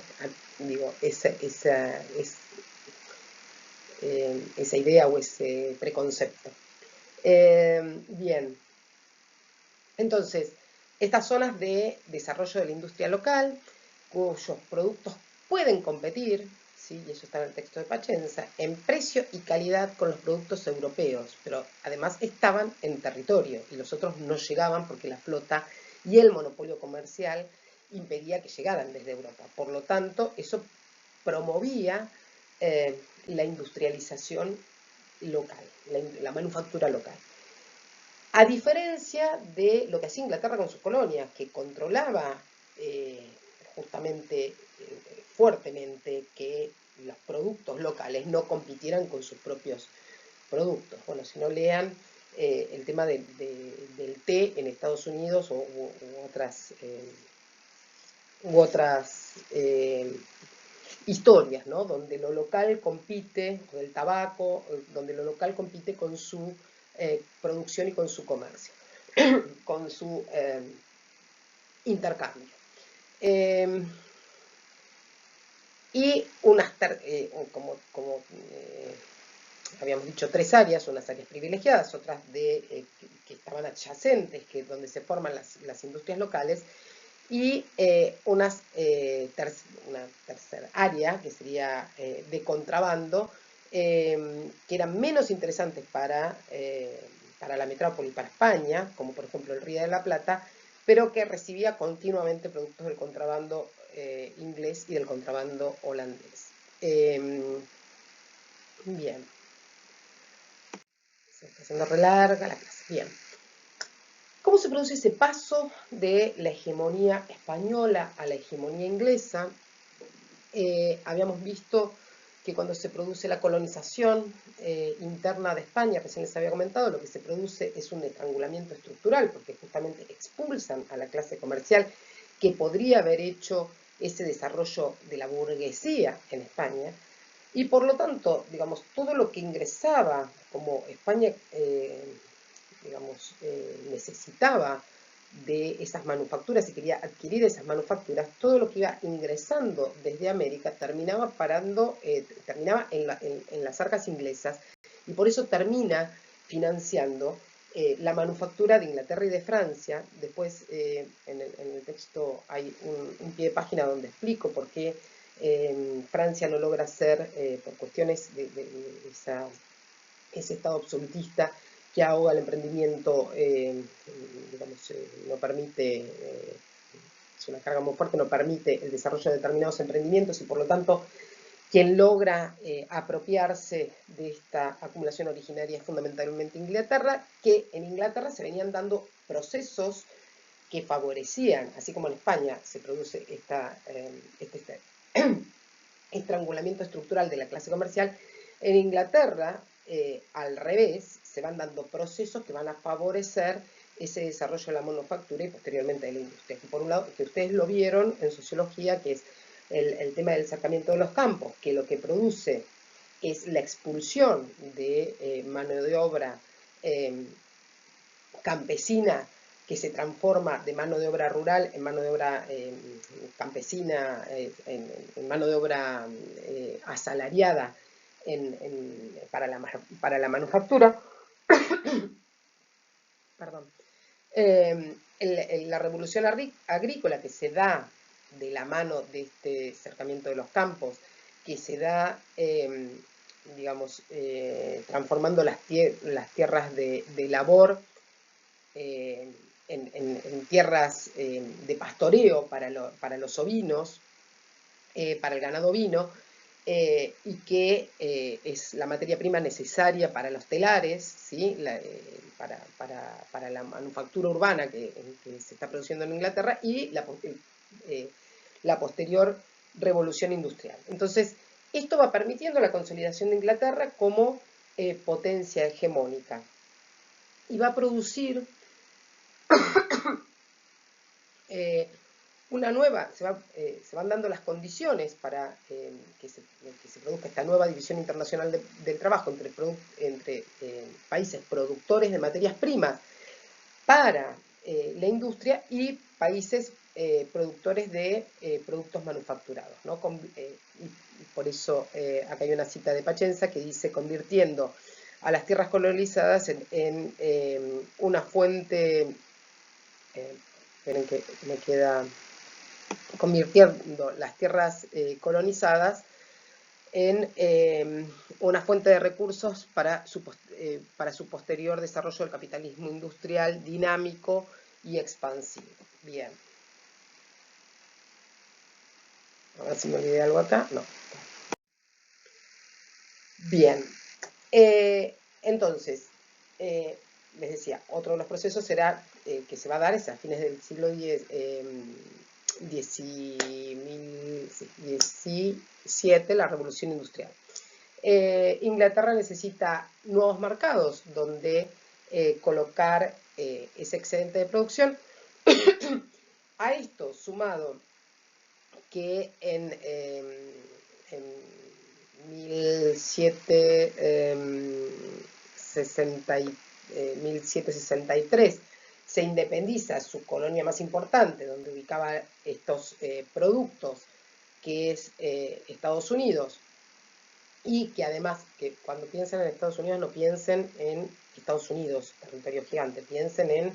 digo, esa idea o ese preconcepto. Bien. Entonces, estas zonas de desarrollo de la industria local, cuyos productos pueden competir, ¿sí? Y eso está en el texto de Pachenza, en precio y calidad con los productos europeos, pero además estaban en territorio y los otros no llegaban porque la flota y el monopolio comercial impedía que llegaran desde Europa. Por lo tanto, eso promovía la industrialización local, la manufactura local. A diferencia de lo que hacía Inglaterra con sus colonias, que controlaba justamente fuertemente que los productos locales no compitieran con sus propios productos. Bueno, si no lean el tema del té en Estados Unidos u otras historias, ¿no? Donde lo local compite, o del tabaco, donde lo local compite con su producción y con su comercio, con su intercambio. Y como habíamos dicho, tres áreas, unas áreas privilegiadas, otras que estaban adyacentes, donde se forman las industrias locales, y una tercera área, que sería de contrabando, que eran menos interesantes para la metrópoli, para España, como por ejemplo el Río de la Plata, pero que recibía continuamente productos del contrabando inglés y del contrabando holandés. Bien. Se está haciendo re larga la clase. Bien. ¿Cómo se produce ese paso de la hegemonía española a la hegemonía inglesa? Habíamos visto que cuando se produce la colonización interna de España, recién les había comentado, lo que se produce es un estrangulamiento estructural, porque justamente expulsan a la clase comercial que podría haber hecho ese desarrollo de la burguesía en España, y por lo tanto, digamos, todo lo que ingresaba, como España, digamos, necesitaba de esas manufacturas y quería adquirir esas manufacturas, todo lo que iba ingresando desde América terminaba terminaba en las arcas inglesas, y por eso termina financiando la manufactura de Inglaterra y de Francia. Después en el texto hay un pie de página donde explico por qué Francia no logra ser, por cuestiones de ese estado absolutista que ahoga el emprendimiento, digamos, no permite, es una carga muy fuerte, no permite el desarrollo de determinados emprendimientos y por lo tanto quien logra apropiarse de esta acumulación originaria es fundamentalmente Inglaterra, que en Inglaterra se venían dando procesos que favorecían, así como en España se produce este estrangulamiento estructural de la clase comercial, en Inglaterra, al revés, se van dando procesos que van a favorecer ese desarrollo de la manufactura y posteriormente de la industria. Que por un lado, que ustedes lo vieron en sociología, que es el tema del cercamiento de los campos, que lo que produce es la expulsión de mano de obra campesina que se transforma de mano de obra rural en mano de obra campesina, en mano de obra asalariada para la manufactura. Perdón. La revolución agrícola que se da de la mano de este cercamiento de los campos, que se da, digamos, transformando las tierras de labor en tierras de pastoreo para los ovinos, para el ganado ovino, y que es la materia prima necesaria para los telares, ¿sí? Para la manufactura urbana que se está produciendo en Inglaterra y la posterior revolución industrial. Entonces, esto va permitiendo la consolidación de Inglaterra como potencia hegemónica y va a producir una nueva, se van dando las condiciones para que se produzca esta nueva división internacional del trabajo entre países productores de materias primas para la industria y países productores de productos manufacturados, ¿no? Y por eso acá hay una cita de Pacenza que dice: convirtiendo a las tierras colonizadas en una fuente, esperen que me queda, convirtiendo las tierras colonizadas en una fuente de recursos para su posterior desarrollo del capitalismo industrial dinámico y expansivo. Bien. A ver si me olvidé algo acá. No. Bien. Entonces, les decía, otro de los procesos será que se va a dar es a fines del siglo XVII, la revolución industrial. Inglaterra necesita nuevos mercados donde colocar ese excedente de producción. A esto sumado que en 1763 se independiza su colonia más importante, donde ubicaba estos productos, que es Estados Unidos, y que además, que cuando piensen en Estados Unidos no piensen en Estados Unidos, territorio gigante, piensen en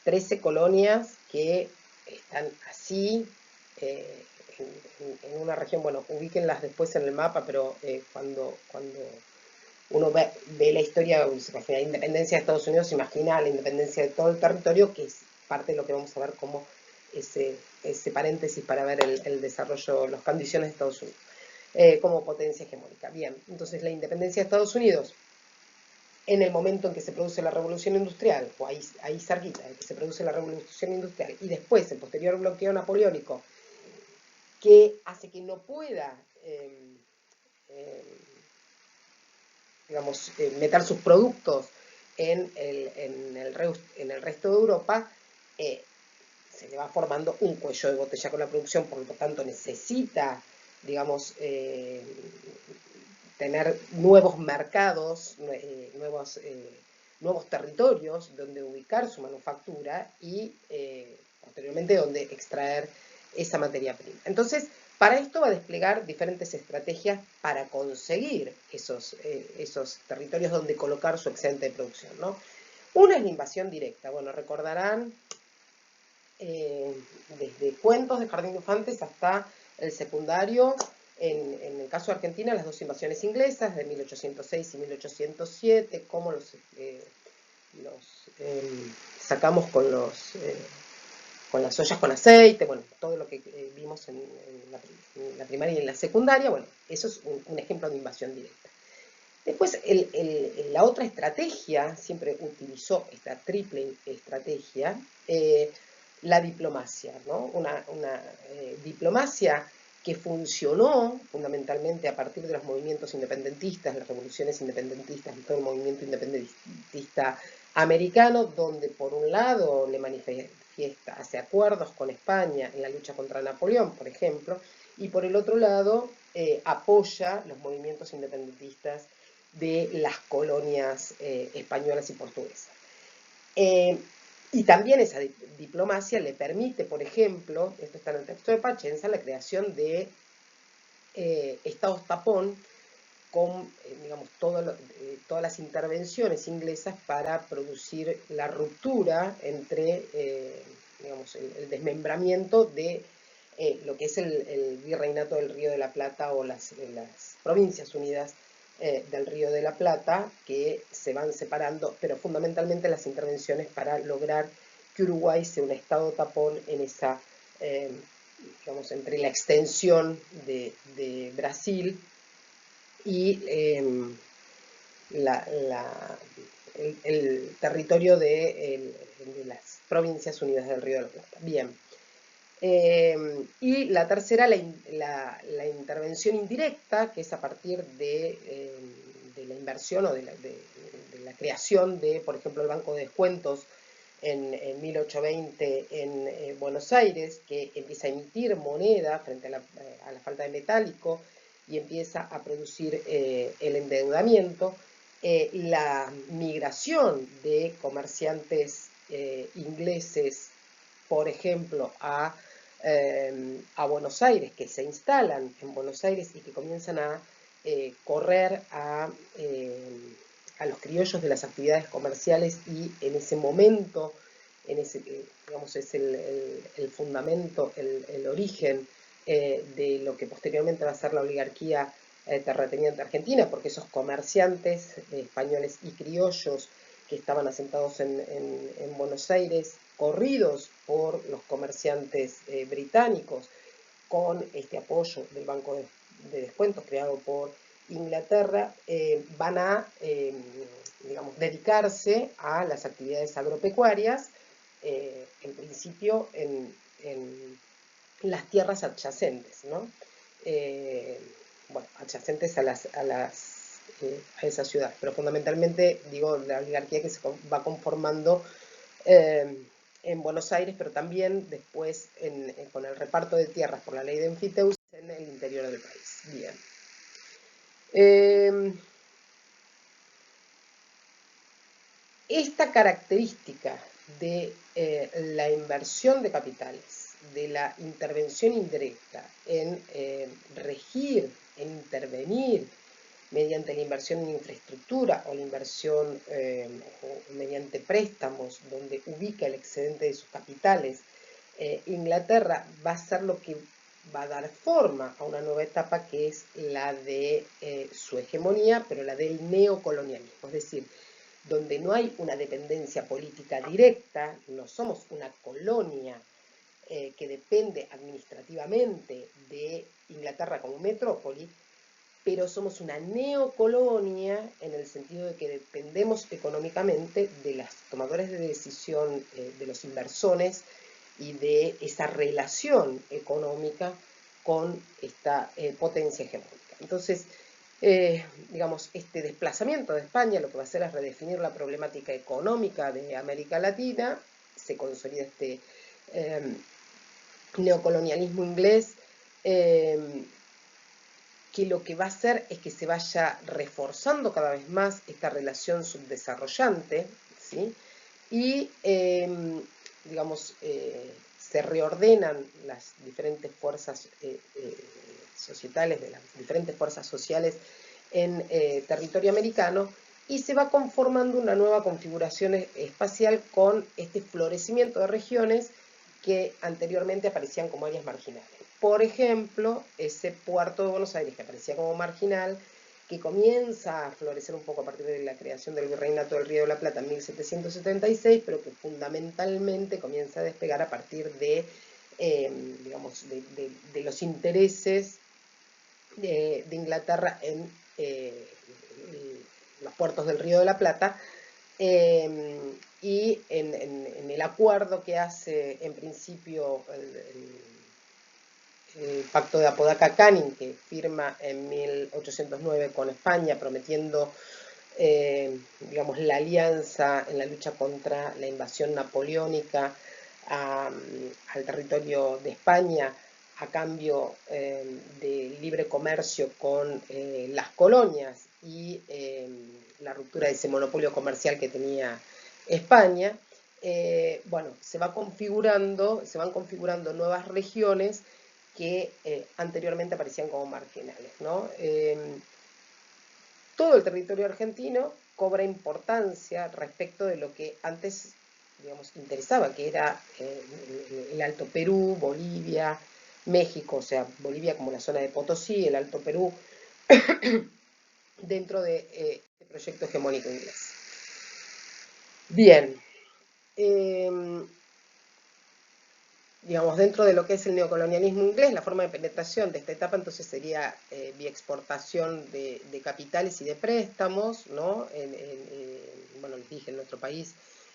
13 colonias que están así en una región. Bueno, ubíquenlas después en el mapa, pero cuando uno ve la historia, se imagina la independencia de Estados Unidos, se imagina la independencia de todo el territorio, que es parte de lo que vamos a ver como ese paréntesis para ver el desarrollo, las condiciones de Estados Unidos como potencia hegemónica. Bien, entonces la independencia de Estados Unidos, en el momento en que se produce la revolución industrial, o ahí cerquita, en que se produce la revolución industrial, y después el posterior bloqueo napoleónico, que hace que no pueda digamos, meter sus productos en el resto de Europa, se le va formando un cuello de botella con la producción, por lo tanto necesita, digamos, tener nuevos mercados, nuevos territorios donde ubicar su manufactura y posteriormente donde extraer esa materia prima. Entonces, para esto va a desplegar diferentes estrategias para conseguir esos territorios donde colocar su excedente de producción, ¿no? Una es la invasión directa. Bueno, recordarán desde cuentos de Jardín de Infantes hasta el secundario, en el caso de Argentina, las dos invasiones inglesas de 1806 y 1807, cómo los sacamos con las ollas con aceite, bueno, todo lo que vimos en la primaria y en la secundaria, bueno, eso es un ejemplo de invasión directa. Después, la otra estrategia, siempre utilizó esta triple estrategia, la diplomacia, ¿no? Una diplomacia que funcionó fundamentalmente a partir de los movimientos independentistas, las revoluciones independentistas y todo el movimiento independentista americano, donde por un lado le manifiesta, hace acuerdos con España en la lucha contra Napoleón, por ejemplo, y por el otro lado apoya los movimientos independentistas de las colonias españolas y portuguesas. Y también esa diplomacia le permite, por ejemplo, esto está en el texto de Pachensa, la creación de estados tapón con, digamos, todas las intervenciones inglesas para producir la ruptura entre, digamos, el desmembramiento de lo que es el virreinato del Río de la Plata o las provincias unidas del Río de la Plata, que se van separando, pero fundamentalmente las intervenciones para lograr que Uruguay sea un estado tapón en esa, digamos, entre la extensión de Brasil y el territorio de las provincias unidas del Río de la Plata. Bien. Y la tercera, la intervención indirecta, que es a partir de la inversión o de la creación de, por ejemplo, el Banco de Descuentos en 1820 en Buenos Aires, que empieza a emitir moneda frente a la falta de metálico y empieza a producir el endeudamiento, la migración de comerciantes ingleses, por ejemplo, a Buenos Aires, que se instalan en Buenos Aires y que comienzan a correr a los criollos de las actividades comerciales, y en ese momento, digamos, es el fundamento, el origen de lo que posteriormente va a ser la oligarquía terrateniente argentina, porque esos comerciantes españoles y criollos que estaban asentados en Buenos Aires, corridos por los comerciantes británicos, con este apoyo del Banco de Descuentos creado por Inglaterra, van a, digamos, dedicarse a las actividades agropecuarias, en principio en las tierras adyacentes, ¿no? Bueno, adyacentes a esa ciudad, pero fundamentalmente, digo, la oligarquía que se va conformando en Buenos Aires, pero también después con el reparto de tierras por la ley de enfiteusis en el interior del país. Bien. Esta característica de la inversión de capitales, de la intervención indirecta en regir, en intervenir mediante la inversión en infraestructura o la inversión o mediante préstamos donde ubica el excedente de sus capitales, Inglaterra va a ser lo que va a dar forma a una nueva etapa, que es la de su hegemonía, pero la del neocolonialismo, es decir, donde no hay una dependencia política directa, no somos una colonia que depende administrativamente de Inglaterra como metrópoli, pero somos una neocolonia en el sentido de que dependemos económicamente de los tomadores de decisión, de los inversores y de esa relación económica con esta potencia hegemónica. Entonces, digamos, este desplazamiento de España lo que va a hacer es redefinir la problemática económica de América Latina, se consolida este neocolonialismo inglés, que lo que va a hacer es que se vaya reforzando cada vez más esta relación subdesarrollante, ¿sí? Y, digamos, se reordenan las diferentes fuerzas societales, de las diferentes fuerzas sociales en territorio americano, y se va conformando una nueva configuración espacial con este florecimiento de regiones que anteriormente aparecían como áreas marginales. Por ejemplo, ese puerto de Buenos Aires que aparecía como marginal, que comienza a florecer un poco a partir de la creación del Virreinato del Río de la Plata en 1776, pero que fundamentalmente comienza a despegar a partir de, digamos, de los intereses de Inglaterra en los puertos del Río de la Plata, y en el acuerdo que hace en principio el pacto de Apodaca-Canning, que firma en 1809 con España, prometiendo digamos, la alianza en la lucha contra la invasión napoleónica al territorio de España, a cambio de libre comercio con las colonias y la ruptura de ese monopolio comercial que tenía España. Bueno, se van configurando nuevas regiones que anteriormente aparecían como marginales, ¿no? Todo el territorio argentino cobra importancia respecto de lo que antes, digamos, interesaba, que era el Alto Perú, Bolivia, México, o sea, Bolivia como la zona de Potosí, el Alto Perú, dentro de este proyecto hegemónico inglés. Bien, digamos, dentro de lo que es el neocolonialismo inglés, la forma de penetración de esta etapa entonces sería vía exportación de capitales y de préstamos, ¿no? Bueno, les dije, en nuestro país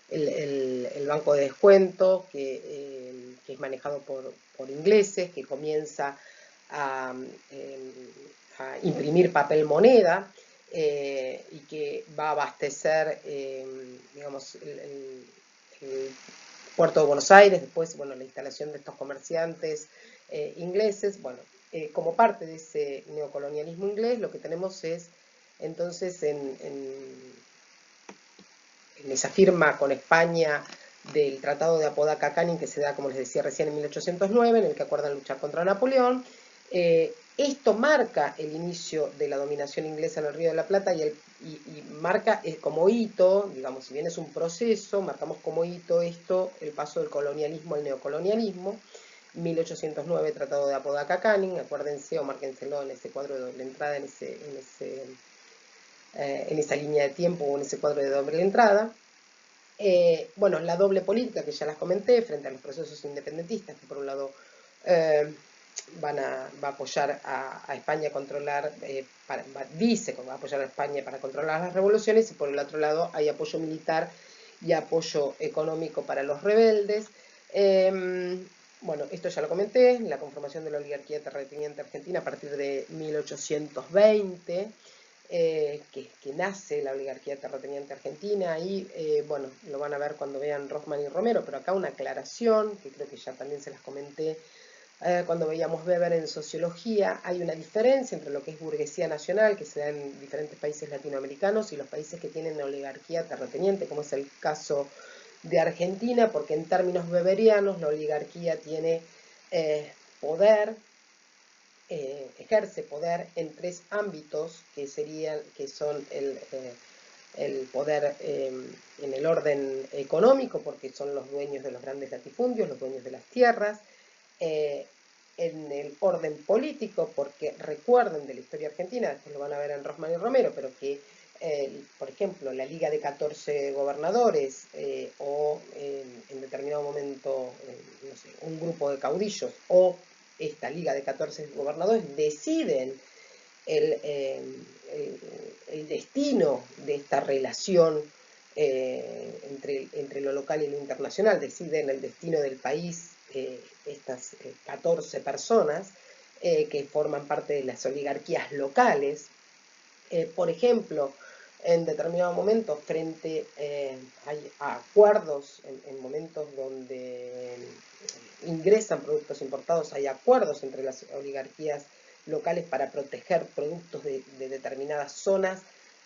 el banco de descuento, que es manejado por ingleses, que comienza a, a imprimir papel moneda, y que va a abastecer, digamos, el Puerto de Buenos Aires, después, bueno, la instalación de estos comerciantes ingleses. Bueno, como parte de ese neocolonialismo inglés, lo que tenemos es, entonces, en esa firma con España del Tratado de Apodaca-Canning, que se da, como les decía recién, en 1809, en el que acuerdan luchar contra Napoleón. Esto marca el inicio de la dominación inglesa en el Río de la Plata y marca como hito, digamos, si bien es un proceso, marcamos como hito esto, el paso del colonialismo al neocolonialismo. 1809, Tratado de Apodaca-Canning, acuérdense o márquenselo en ese cuadro de doble entrada, en esa línea de tiempo o en ese cuadro de doble entrada. Bueno, la doble política que ya las comenté frente a los procesos independentistas, que por un lado va a apoyar a España a controlar, dice que va a apoyar a España para controlar las revoluciones, y por el otro lado hay apoyo militar y apoyo económico para los rebeldes. Bueno, esto ya lo comenté, la conformación de la oligarquía terrateniente argentina a partir de 1820. Que nace la oligarquía terrateniente argentina, y bueno, lo van a ver cuando vean Rothman y Romero, pero acá una aclaración, que creo que ya también se las comenté cuando veíamos Weber en sociología. Hay una diferencia entre lo que es burguesía nacional, que se da en diferentes países latinoamericanos, y los países que tienen oligarquía terrateniente, como es el caso de Argentina, porque en términos weberianos la oligarquía tiene poder, ejerce poder en tres ámbitos, que son el poder en el orden económico, porque son los dueños de los grandes latifundios, los dueños de las tierras. En el orden político, porque recuerden de la historia argentina, después lo van a ver en Rothman y Romero, pero que, por ejemplo, la Liga de 14 Gobernadores, o en determinado momento, no sé, un grupo de caudillos, o esta Liga de 14 Gobernadores, deciden el destino de esta relación entre lo local y lo internacional, deciden el destino del país, estas 14 personas que forman parte de las oligarquías locales. Por ejemplo, en determinado momento, frente a acuerdos, en momentos donde ingresan productos importados, hay acuerdos entre las oligarquías locales para proteger productos de determinadas zonas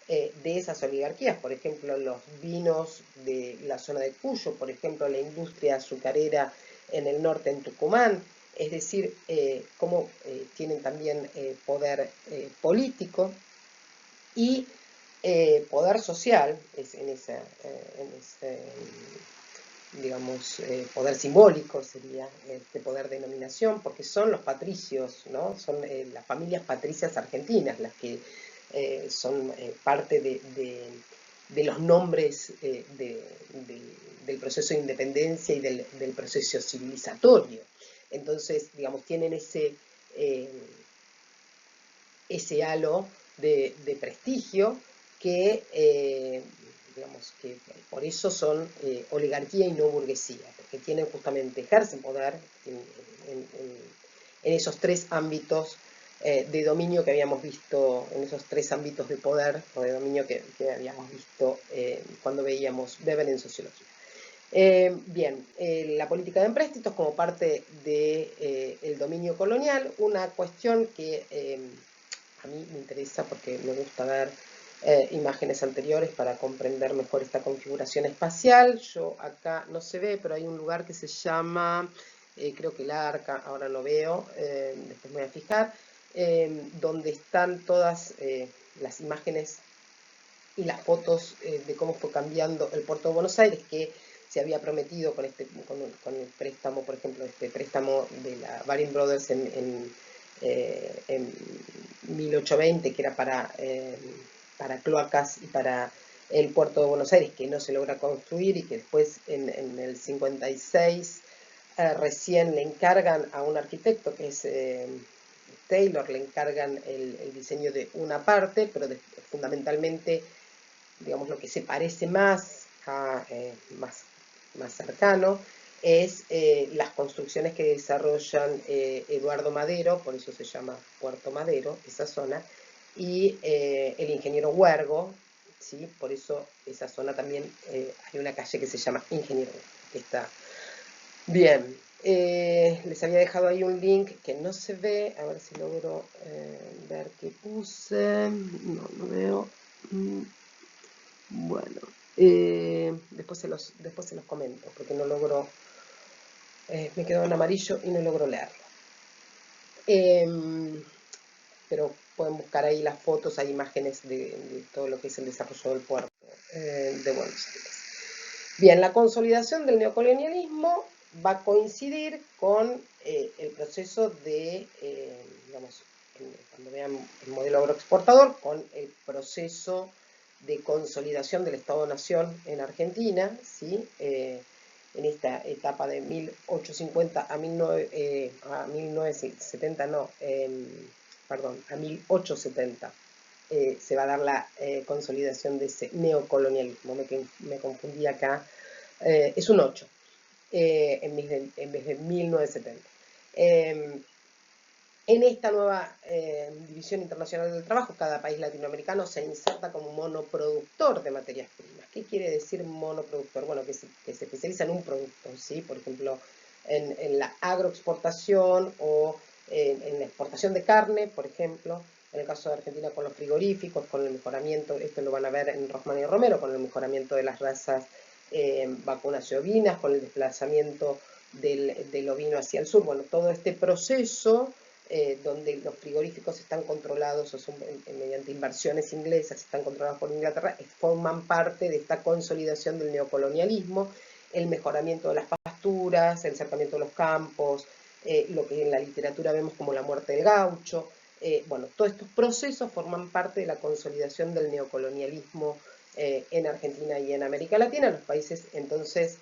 de esas oligarquías. Por ejemplo, los vinos de la zona de Cuyo, por ejemplo, la industria azucarera en el norte, en Tucumán. Es decir, cómo tienen también poder político. Y poder social, es en ese digamos, poder simbólico sería este poder de nominación, porque son los patricios, ¿no? Son las familias patricias argentinas las que son parte de los nombres del proceso de independencia y del proceso civilizatorio. Entonces, digamos, tienen ese halo de prestigio que, digamos, que por eso son oligarquía y no burguesía, porque tienen justamente, ejercen poder en esos tres ámbitos de dominio que habíamos visto, en esos tres ámbitos de poder o de dominio que habíamos visto cuando veíamos Weber en sociología. Bien, la política de empréstitos como parte del dominio colonial, una cuestión que a mí me interesa porque me gusta ver imágenes anteriores para comprender mejor esta configuración espacial. Yo acá no se ve, pero hay un lugar que se llama, creo que el Arca, ahora lo veo, después me voy a fijar, donde están todas las imágenes y las fotos de cómo fue cambiando el puerto de Buenos Aires, que se había prometido con el préstamo, por ejemplo, este préstamo de la Baring Brothers en 1820, que era para cloacas y para el puerto de Buenos Aires, que no se logra construir y que después en el 56 recién le encargan a un arquitecto que es Taylor, le encargan el diseño de una parte, pero fundamentalmente, digamos, lo que se parece más a más cercano es las construcciones que desarrollan Eduardo Madero, por eso se llama Puerto Madero, esa zona, y el ingeniero Huergo, ¿sí? Por eso esa zona también hay una calle que se llama Ingeniero Huergo, que está bien. Les había dejado ahí un link que no se ve, a ver si logro ver qué puse, no veo. Bueno, después se los comento, porque no logro, me quedó en amarillo y no logro leerlo. Pero pueden buscar ahí las fotos, hay imágenes de todo lo que es el desarrollo del puerto de Buenos Aires. Bien, la consolidación del neocolonialismo va a coincidir con el proceso de, digamos, cuando vean el modelo agroexportador, con el proceso de consolidación del Estado-Nación en Argentina, ¿sí? En esta etapa de 1850 a 1970, no, perdón, a 1870 se va a dar la consolidación de ese neocolonialismo. Me confundí acá, es un 8 en vez de 1970. En esta nueva división internacional del trabajo, cada país latinoamericano se inserta como monoproductor de materias primas. ¿Qué quiere decir monoproductor? Bueno, que se especializa en un producto, ¿sí? Por ejemplo, en la agroexportación o en la exportación de carne, por ejemplo. En el caso de Argentina con los frigoríficos, con el mejoramiento, esto lo van a ver en Rosman y Romero, con el mejoramiento de las razas vacunas y ovinas, con el desplazamiento del ovino hacia el sur. Bueno, todo este proceso donde los frigoríficos están controlados o son mediante inversiones inglesas, están controlados por Inglaterra, forman parte de esta consolidación del neocolonialismo, el mejoramiento de las pasturas, el cercamiento de los campos, lo que en la literatura vemos como la muerte del gaucho. Bueno, todos estos procesos forman parte de la consolidación del neocolonialismo en Argentina y en América Latina. Los países entonces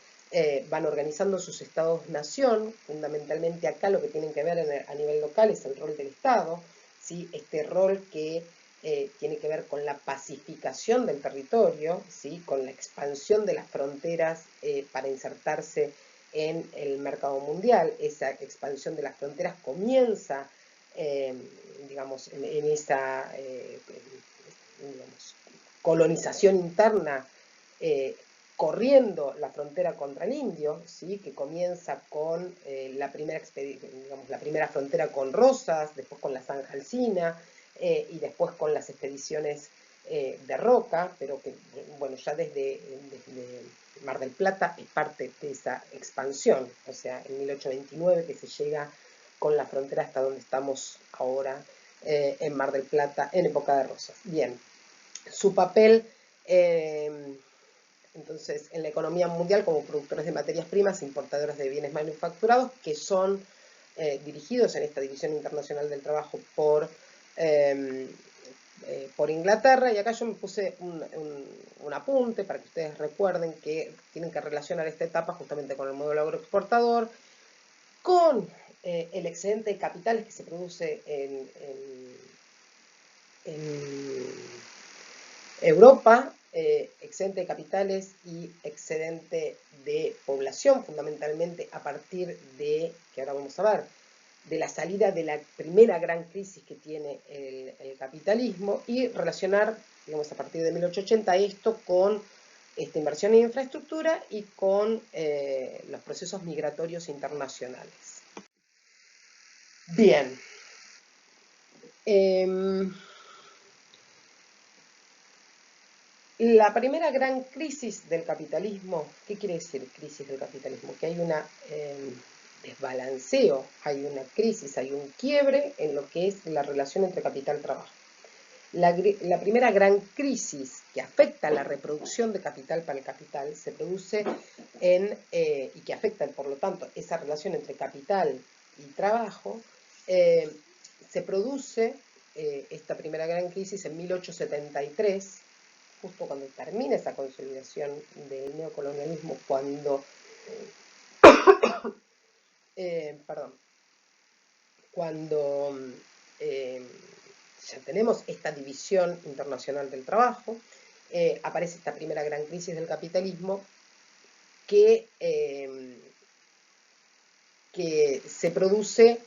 van organizando sus estados-nación. Fundamentalmente acá lo que tienen que ver a nivel local es el rol del Estado, ¿sí? Este rol que tiene que ver con la pacificación del territorio, ¿sí? Con la expansión de las fronteras para insertarse en el mercado mundial. Esa expansión de las fronteras comienza, digamos, en esa digamos, colonización interna, corriendo la frontera contra el indio, ¿sí? Que comienza con la primera frontera con Rosas, después con la Zanja Alsina, y después con las expediciones de Roca, pero que, bueno, ya desde Mar del Plata es parte de esa expansión, o sea, en 1829 que se llega con la frontera hasta donde estamos ahora, en Mar del Plata, en época de Rosas. Bien. su papel entonces, en la economía mundial como productores de materias primas, importadores de bienes manufacturados, que son dirigidos en esta División Internacional del Trabajo por Inglaterra. Y acá yo me puse un apunte para que ustedes recuerden que tienen que relacionar esta etapa justamente con el modelo agroexportador, con el excedente de capitales que se produce en Europa, excedente de capitales y excedente de población, fundamentalmente a partir de, que ahora vamos a ver, de la salida de la primera gran crisis que tiene el capitalismo, y relacionar, digamos, a partir de 1880 esto con esta inversión en infraestructura y con los procesos migratorios internacionales. Bien. La primera gran crisis del capitalismo, ¿qué quiere decir crisis del capitalismo? Que hay un desbalanceo, hay una crisis, hay un quiebre en lo que es la relación entre capital y trabajo. La primera gran crisis que afecta la reproducción de capital para el capital se produce y que afecta, por lo tanto, esa relación entre capital y trabajo, se produce esta primera gran crisis en 1873, justo cuando termina esa consolidación del neocolonialismo, cuando ya tenemos esta división internacional del trabajo, aparece esta primera gran crisis del capitalismo que se produce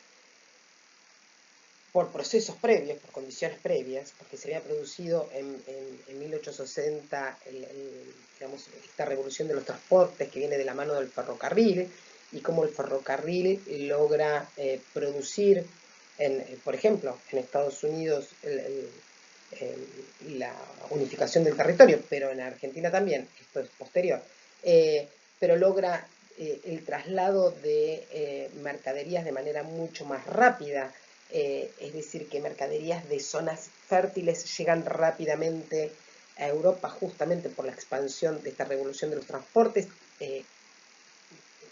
por procesos previos, por condiciones previas, porque se había producido en 1860 digamos, esta revolución de los transportes que viene de la mano del ferrocarril, y cómo el ferrocarril logra producir, por ejemplo, en Estados Unidos la unificación del territorio, pero en Argentina también, esto es posterior, pero logra el traslado de mercaderías de manera mucho más rápida. Es decir, que mercaderías de zonas fértiles llegan rápidamente a Europa justamente por la expansión de esta revolución de los transportes, es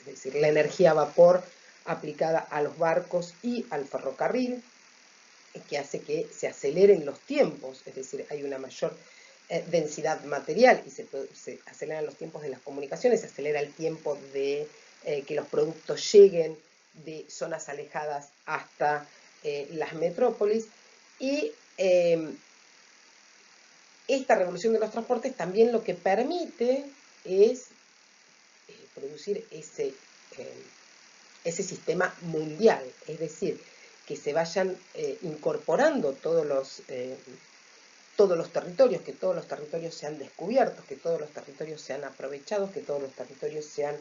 decir, la energía a vapor aplicada a los barcos y al ferrocarril, que hace que se aceleren los tiempos, es decir, hay una mayor densidad material y se aceleran los tiempos de las comunicaciones, se acelera el tiempo de que los productos lleguen de zonas alejadas hasta las metrópolis. Y esta revolución de los transportes también lo que permite es producir ese sistema mundial, es decir, que se vayan incorporando todos los territorios, que todos los territorios sean descubiertos, que todos los territorios sean aprovechados, que todos los territorios sean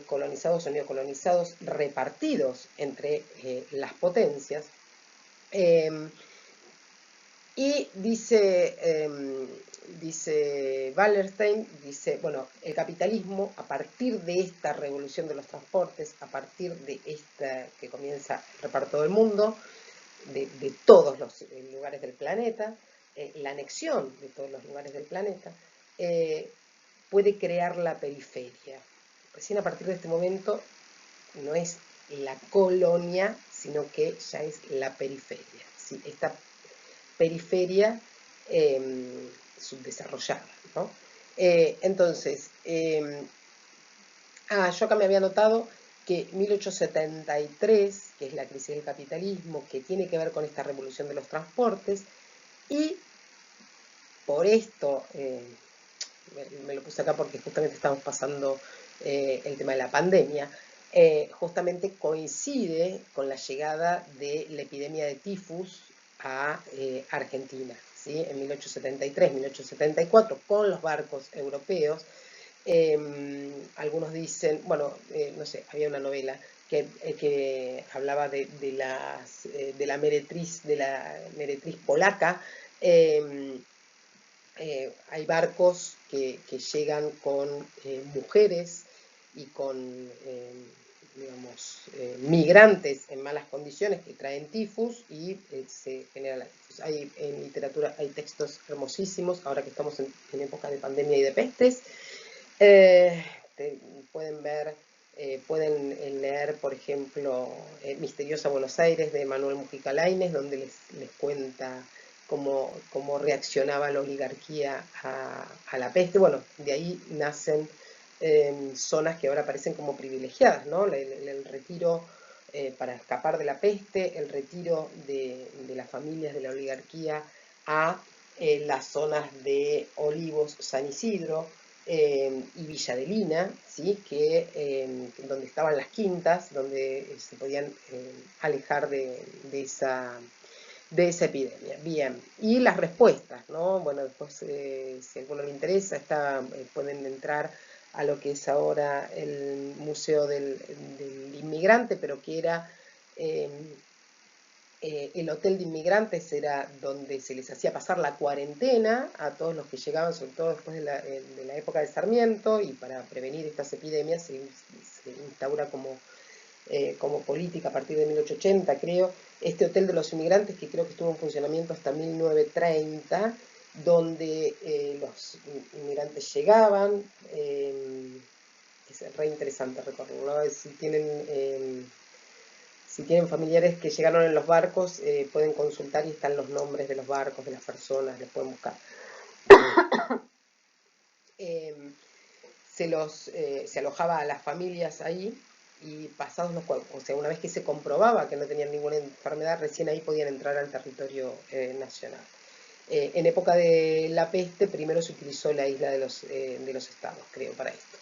colonizados o neocolonizados, repartidos entre las potencias. Y dice Wallerstein, dice, bueno, el capitalismo, a partir de esta revolución de los transportes, a partir de esta que comienza el reparto del mundo, de todos los lugares del planeta, la anexión de todos los lugares del planeta, puede crear la periferia. Recién a partir de este momento no es la colonia, sino que ya es la periferia, ¿sí? Esta periferia subdesarrollada, ¿no? Entonces, yo acá me había notado que 1873, que es la crisis del capitalismo, que tiene que ver con esta revolución de los transportes, y por esto, me lo puse acá porque justamente estamos pasando el tema de la pandemia, justamente coincide con la llegada de la epidemia de tifus a Argentina, ¿sí? En 1873, 1874, con los barcos europeos. Algunos dicen, bueno, no sé, había una novela que hablaba de la meretriz polaca. Hay barcos que llegan con mujeres y con digamos, migrantes en malas condiciones que traen tifus y se genera la tifus. Hay en literatura, hay textos hermosísimos, ahora que estamos en época de pandemia y de pestes. Pueden ver, pueden leer, por ejemplo, Misteriosa Buenos Aires de Manuel Mujica Lainez, donde les cuenta cómo reaccionaba la oligarquía a la peste. Bueno, de ahí nacen zonas que ahora parecen como privilegiadas, ¿no? El retiro para escapar de la peste, el retiro de las familias de la oligarquía a las zonas de Olivos, San Isidro, y Villa Adelina, ¿sí? Donde estaban las quintas, donde se podían alejar de esa epidemia. Bien, y las respuestas, ¿no? Bueno, después, si a alguno le interesa, pueden entrar a lo que es ahora el Museo del Inmigrante, pero que era el hotel de inmigrantes, era donde se les hacía pasar la cuarentena a todos los que llegaban, sobre todo después de la época de Sarmiento, y para prevenir estas epidemias se instaura como política a partir de 1880, creo, este hotel de los inmigrantes, que creo que estuvo en funcionamiento hasta 1930, donde los inmigrantes llegaban. Es re interesante recorrerlo, ¿no? Si tienen familiares que llegaron en los barcos, pueden consultar y están los nombres de los barcos, de las personas, les pueden buscar. Se alojaba a las familias ahí, y pasados o sea, una vez que se comprobaba que no tenían ninguna enfermedad, recién ahí podían entrar al territorio nacional. En época de la peste, primero se utilizó la isla de los estados, creo, para esto.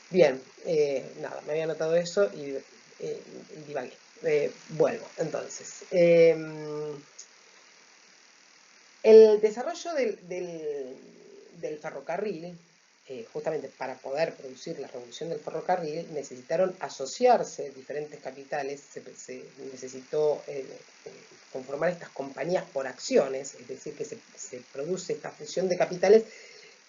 Bien, nada, me había anotado eso y divagué. Vuelvo, entonces. El desarrollo del ferrocarril, justamente para poder producir la revolución del ferrocarril, necesitaron asociarse diferentes capitales, se necesitó conformar estas compañías por acciones, es decir, que se produce esta fusión de capitales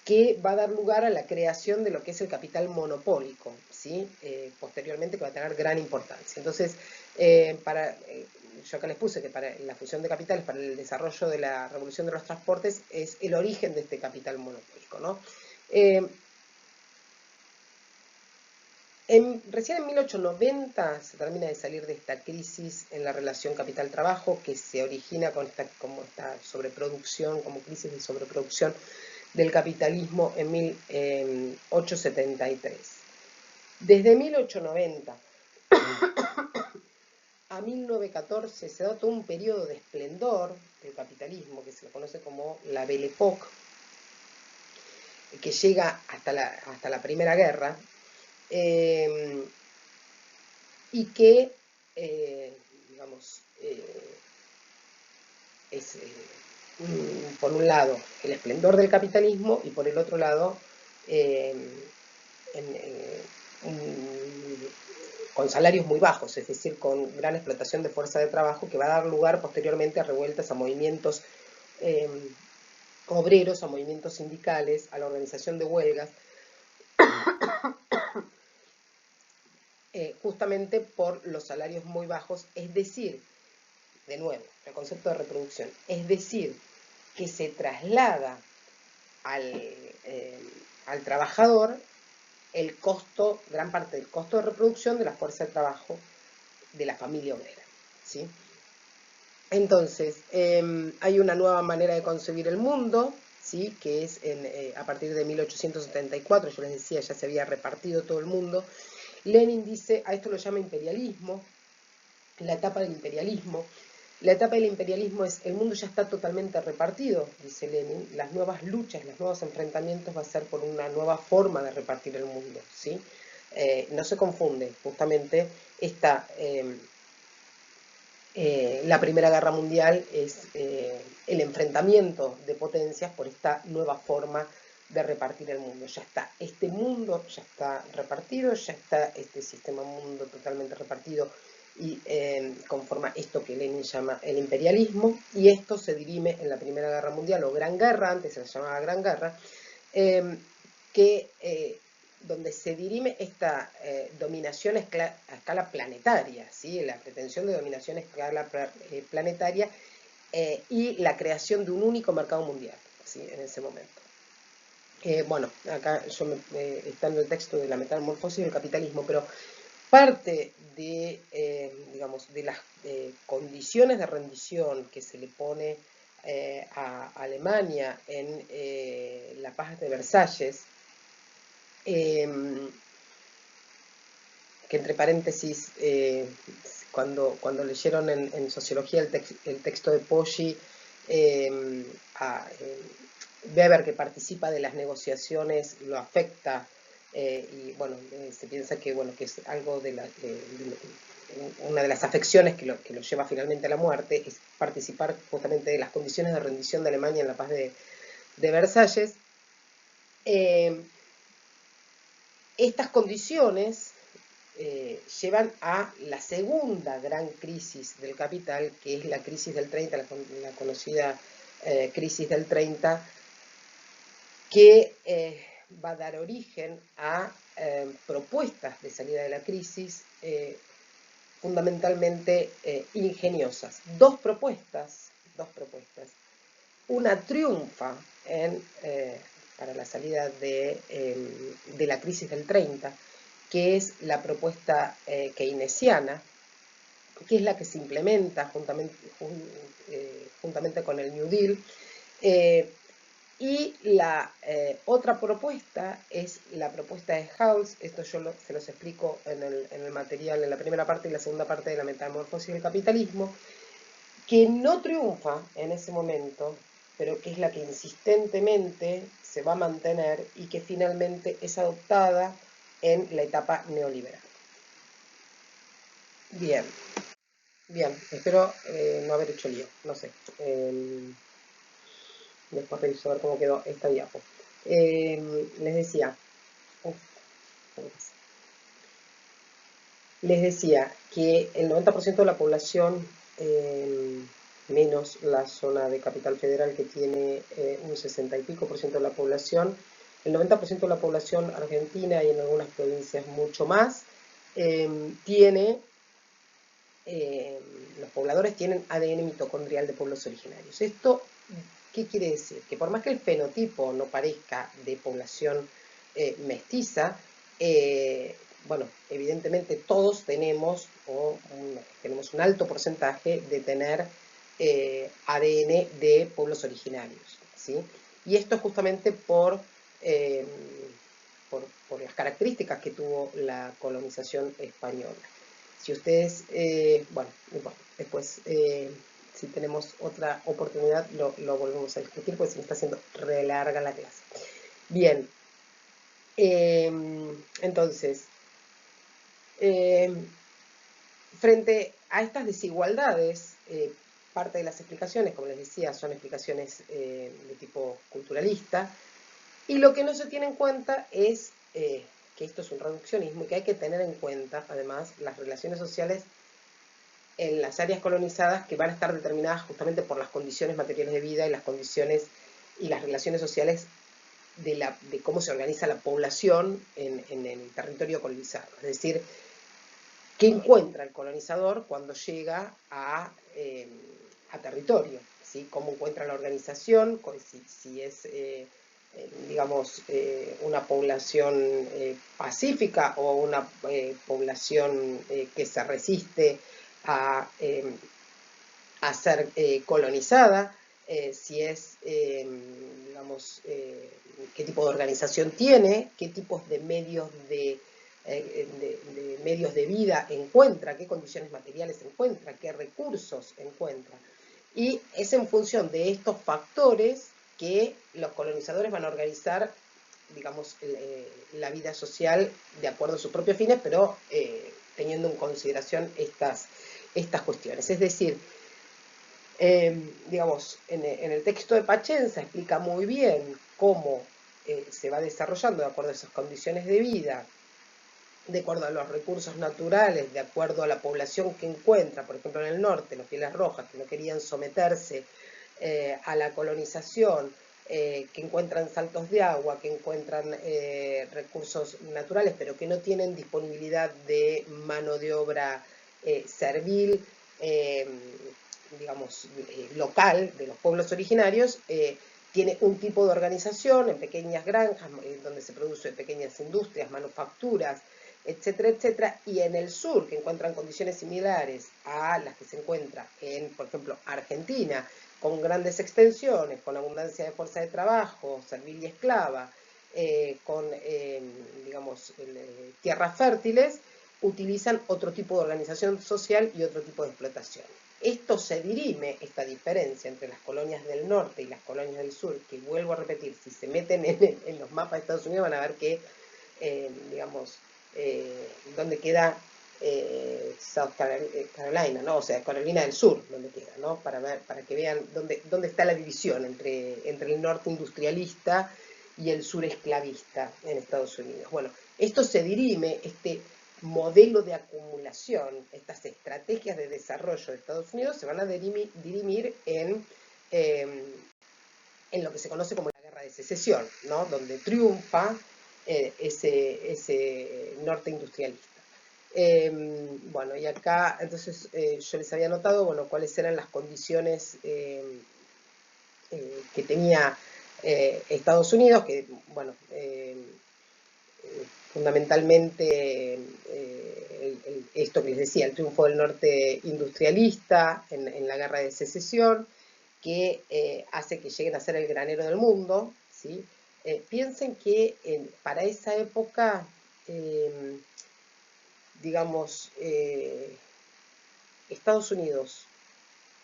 que va a dar lugar a la creación de lo que es el capital monopólico, ¿sí? Posteriormente, que va a tener gran importancia. Entonces, yo acá les puse que para la fusión de capitales, para el desarrollo de la revolución de los transportes, es el origen de este capital monopólico, ¿no? Recién en 1890 se termina de salir de esta crisis en la relación capital-trabajo, que se origina con esta sobreproducción, como crisis de sobreproducción del capitalismo en 1873. Desde 1890 a 1914 se da todo un periodo de esplendor del capitalismo, que se lo conoce como la Belle Époque, que llega hasta la Primera Guerra, y que, digamos, es por un lado el esplendor del capitalismo, y por el otro lado con salarios muy bajos, es decir, con gran explotación de fuerza de trabajo, que va a dar lugar posteriormente a revueltas, a movimientos obreros, a movimientos sindicales, a la organización de huelgas, justamente por los salarios muy bajos, es decir, de nuevo, el concepto de reproducción, es decir, que se traslada al trabajador el costo, gran parte del costo de reproducción de la fuerza de trabajo de la familia obrera, ¿sí? Entonces, hay una nueva manera de concebir el mundo, ¿sí? Que es a partir de 1874, yo les decía, ya se había repartido todo el mundo. Lenin dice, a esto lo llama imperialismo, la etapa del imperialismo. La etapa del imperialismo es, el mundo ya está totalmente repartido, dice Lenin, las nuevas luchas, los nuevos enfrentamientos va a ser por una nueva forma de repartir el mundo, ¿sí? No se confunde, justamente la Primera Guerra Mundial es el enfrentamiento de potencias por esta nueva forma de repartir el mundo. Ya está, este mundo ya está repartido, ya está este sistema mundo totalmente repartido, y conforma esto que Lenin llama el imperialismo, y esto se dirime en la Primera Guerra Mundial, o Gran Guerra, antes se llamaba Gran Guerra, que donde se dirime esta dominación a escala planetaria, ¿sí? La pretensión de dominación a escala planetaria y la creación de un único mercado mundial, ¿sí? En ese momento. Bueno, acá está en el texto de la metamorfosis del capitalismo, pero parte de, digamos, de las condiciones de rendición que se le pone a Alemania en la paz de Versalles, que entre paréntesis, cuando leyeron en sociología el texto de Poggi, Weber, que participa de las negociaciones, lo afecta, y bueno, se piensa que, bueno, que es algo de una de las afecciones que lo lleva finalmente a la muerte, es participar justamente de las condiciones de rendición de Alemania en la paz de Versalles. Estas condiciones llevan a la segunda gran crisis del capital, que es la crisis del 30, la conocida crisis del 30, que va a dar origen a propuestas de salida de la crisis fundamentalmente ingeniosas. Dos propuestas. Una triunfa para la salida de la crisis del 30, que es la propuesta keynesiana, que es la que se implementa juntamente con el New Deal. Y la otra propuesta es la propuesta de House. Esto yo se los explico en el material, en la primera parte y la segunda parte de la metamorfosis del capitalismo, que no triunfa en ese momento, pero que es la que insistentemente se va a mantener y que finalmente es adoptada en la etapa neoliberal. Bien, espero no haber hecho lío, no sé. Después reviso a ver cómo quedó esta diapo. Les decía que el 90% de la población, menos la zona de Capital Federal, que tiene un 60 y pico por ciento de la población, el 90% de la población argentina, y en algunas provincias mucho más, los pobladores tienen ADN mitocondrial de pueblos originarios. Esto, ¿qué quiere decir? Que por más que el fenotipo no parezca de población mestiza, bueno, evidentemente todos tenemos, tenemos un alto porcentaje de tener ADN de pueblos originarios, ¿sí? Y esto es justamente por las características que tuvo la colonización española. Si ustedes, bueno, después, si tenemos otra oportunidad, lo volvemos a discutir, porque se me está haciendo re larga la clase. Bien, entonces, frente a estas desigualdades, parte de las explicaciones, como les decía, son explicaciones de tipo culturalista, y lo que no se tiene en cuenta es que esto es un reduccionismo y que hay que tener en cuenta, además, las relaciones sociales en las áreas colonizadas, que van a estar determinadas justamente por las condiciones materiales de vida y las condiciones y las relaciones sociales de cómo se organiza la población en el territorio colonizado. Es decir, ¿qué encuentra el colonizador cuando llega a territorio? ¿Sí? ¿Cómo encuentra la organización? Si es, digamos, una población pacífica o una población que se resiste a ser colonizada, si es, digamos, qué tipo de organización tiene, qué tipos de medios de medios de vida encuentra, qué condiciones materiales encuentra, qué recursos encuentra. Y es en función de estos factores que los colonizadores van a organizar, digamos, la vida social de acuerdo a sus propios fines, pero teniendo en consideración estas cuestiones. Es decir, digamos, en el texto de Pachensa explica muy bien cómo se va desarrollando de acuerdo a esas condiciones de vida, de acuerdo a los recursos naturales, de acuerdo a la población que encuentra, por ejemplo en el norte, los Pieles Rojas, que no querían someterse a la colonización, que encuentran saltos de agua, que encuentran recursos naturales, pero que no tienen disponibilidad de mano de obra servil, digamos, local, de los pueblos originarios, tiene un tipo de organización en pequeñas granjas, donde se producen pequeñas industrias, manufacturas, etcétera, etcétera, y en el sur, que encuentran condiciones similares a las que se encuentra en, por ejemplo, Argentina, con grandes extensiones, con abundancia de fuerza de trabajo, servil y esclava, con, digamos, tierras fértiles, utilizan otro tipo de organización social y otro tipo de explotación. Esto se dirime, esta diferencia entre las colonias del norte y las colonias del sur, que vuelvo a repetir, si se meten en los mapas de Estados Unidos van a ver que, digamos, donde queda South Carolina, ¿no? O sea, Carolina del Sur, donde queda, ¿no? Para que vean dónde está la división entre el norte industrialista y el sur esclavista en Estados Unidos. Bueno, esto se dirime, este modelo de acumulación, estas estrategias de desarrollo de Estados Unidos se van a dirimir en lo que se conoce como la Guerra de Secesión, ¿no? Donde triunfa ese norte industrialista. Bueno, y acá entonces yo les había notado, bueno, cuáles eran las condiciones que tenía Estados Unidos, que, bueno, fundamentalmente esto que les decía, el triunfo del norte industrialista en la Guerra de Secesión, que hace que lleguen a ser el granero del mundo, ¿sí? Piensen que para esa época, digamos, Estados Unidos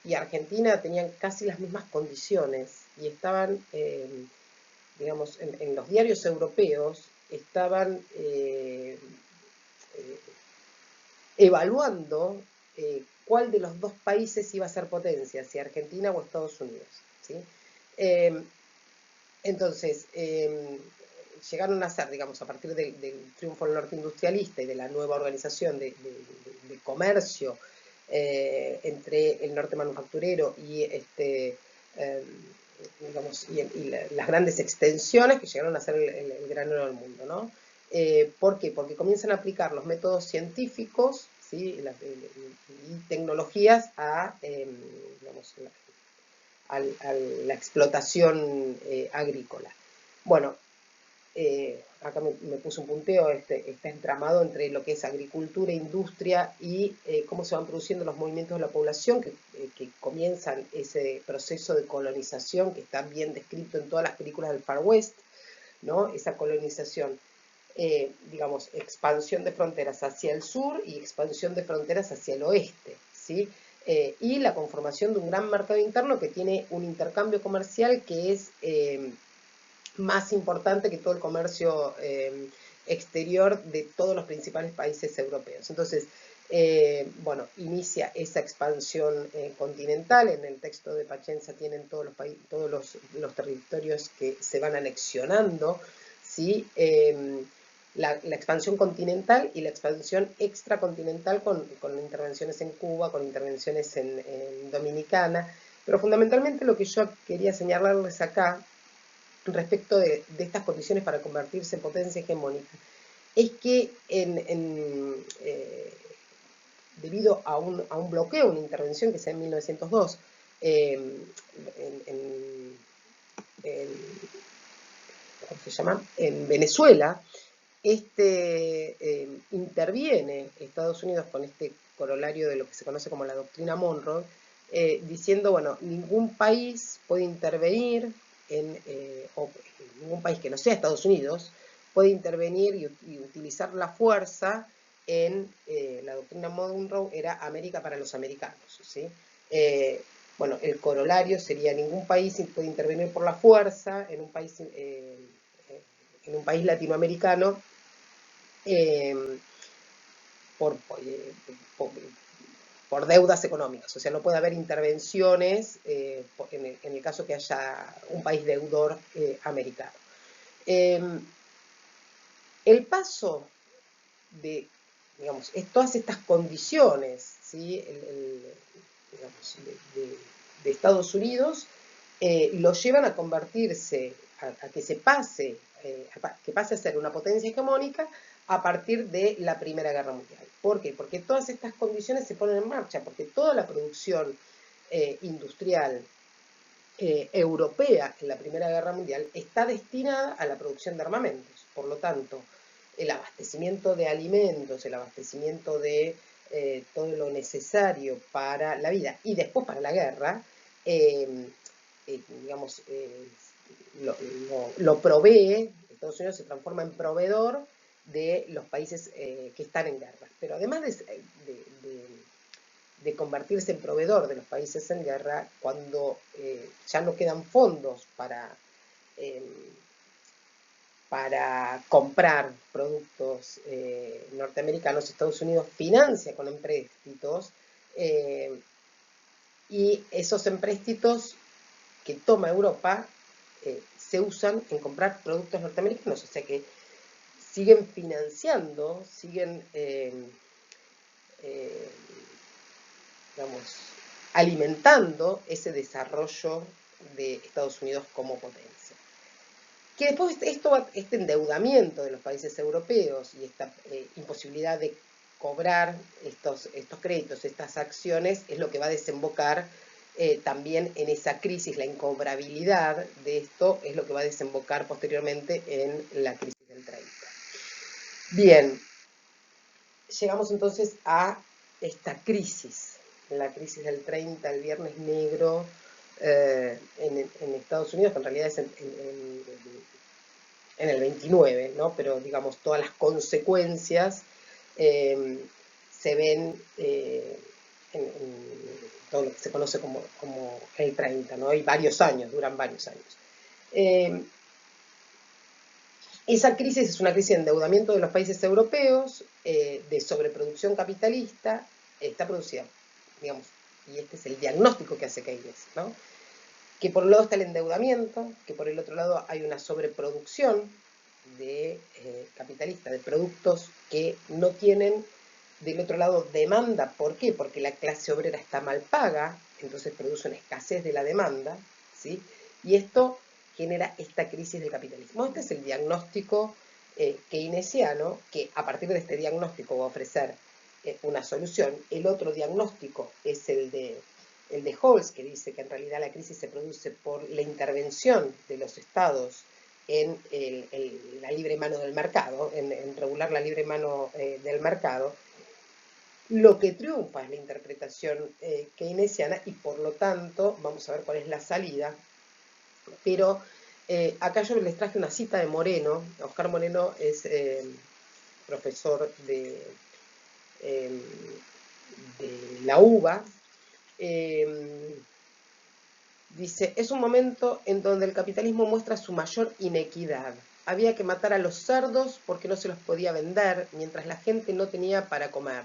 y Argentina tenían casi las mismas condiciones y estaban, digamos, en los diarios europeos, estaban evaluando cuál de los dos países iba a ser potencia, si Argentina o Estados Unidos, ¿sí? Entonces, llegaron a ser, digamos, a partir del triunfo del norte industrialista y de la nueva organización de comercio entre el norte manufacturero y, digamos, las grandes extensiones que llegaron a ser el granero del mundo, ¿no? ¿Por qué? Porque comienzan a aplicar los métodos científicos, ¿sí? Y tecnologías a, digamos, a la explotación agrícola. Bueno, acá me puse un punteo, está entramado entre lo que es agricultura, industria y cómo se van produciendo los movimientos de la población que comienzan ese proceso de colonización que está bien descrito en todas las películas del Far West, ¿no? Esa colonización, digamos, expansión de fronteras hacia el sur y expansión de fronteras hacia el oeste, ¿sí? Y la conformación de un gran mercado interno que tiene un intercambio comercial que es más importante que todo el comercio exterior de todos los principales países europeos. Entonces, bueno, inicia esa expansión continental. En el texto de Pachenza tienen todos los territorios que se van anexionando, ¿sí? La expansión continental y la expansión extracontinental con intervenciones en Cuba, con intervenciones en Dominicana, pero fundamentalmente lo que yo quería señalarles acá respecto de estas condiciones para convertirse en potencia hegemónica es que debido a un bloqueo, una intervención que se da en 1902 ¿cómo se llama? En Venezuela, interviene Estados Unidos con este corolario de lo que se conoce como la doctrina Monroe, diciendo, bueno, ningún país puede intervenir o ningún país que no sea Estados Unidos puede intervenir y utilizar la fuerza en la doctrina Monroe era América para los americanos, ¿sí? Bueno, el corolario sería ningún país puede intervenir por la fuerza en un país latinoamericano por, por deudas económicas, o sea, no puede haber intervenciones en el caso que haya un país deudor americano. El paso de, digamos, todas estas condiciones, ¿sí? Digamos, de Estados Unidos lo llevan a convertirse, a que que pase a ser una potencia hegemónica a partir de la Primera Guerra Mundial. ¿Por qué? Porque todas estas condiciones se ponen en marcha, porque toda la producción industrial europea en la Primera Guerra Mundial está destinada a la producción de armamentos. Por lo tanto, el abastecimiento de alimentos, el abastecimiento de todo lo necesario para la vida y después para la guerra, digamos, lo provee. Estados Unidos se transforma en proveedor de los países que están en guerra. Pero además de convertirse en proveedor de los países en guerra, cuando ya no quedan fondos para comprar productos norteamericanos, Estados Unidos financia con empréstitos y esos empréstitos que toma Europa se usan en comprar productos norteamericanos, o sea que siguen financiando, siguen digamos, alimentando ese desarrollo de Estados Unidos como potencia. Que después este endeudamiento de los países europeos y esta imposibilidad de cobrar estos créditos, estas acciones, es lo que va a desembocar también en esa crisis, la incobrabilidad de esto es lo que va a desembocar posteriormente en la crisis del 30. Bien, llegamos entonces a esta crisis, la crisis del 30, el Viernes Negro en Estados Unidos, que en realidad es en el 29, ¿no? Pero digamos, todas las consecuencias se ven en todo lo que se conoce como el 30, ¿no? Y varios años, duran varios años. Esa crisis es una crisis de endeudamiento de los países europeos, de sobreproducción capitalista, está producida, digamos, y este es el diagnóstico que hace Keynes, ¿no? Que por un lado está el endeudamiento, que por el otro lado hay una sobreproducción capitalista, de productos que no tienen del otro lado demanda. ¿Por qué? Porque la clase obrera está mal paga, entonces produce una escasez de la demanda, ¿sí? Y esto genera esta crisis del capitalismo. Este es el diagnóstico keynesiano, que a partir de este diagnóstico va a ofrecer una solución. El otro diagnóstico es el de Halls, que dice que en realidad la crisis se produce por la intervención de los estados en la libre mano del mercado, en regular la libre mano del mercado. Lo que triunfa es la interpretación keynesiana y por lo tanto, vamos a ver cuál es la salida, pero acá yo les traje una cita de Moreno. Oscar Moreno es profesor de la UBA. Dice, es un momento en donde el capitalismo muestra su mayor inequidad. Había que matar a los cerdos porque no se los podía vender, mientras la gente no tenía para comer.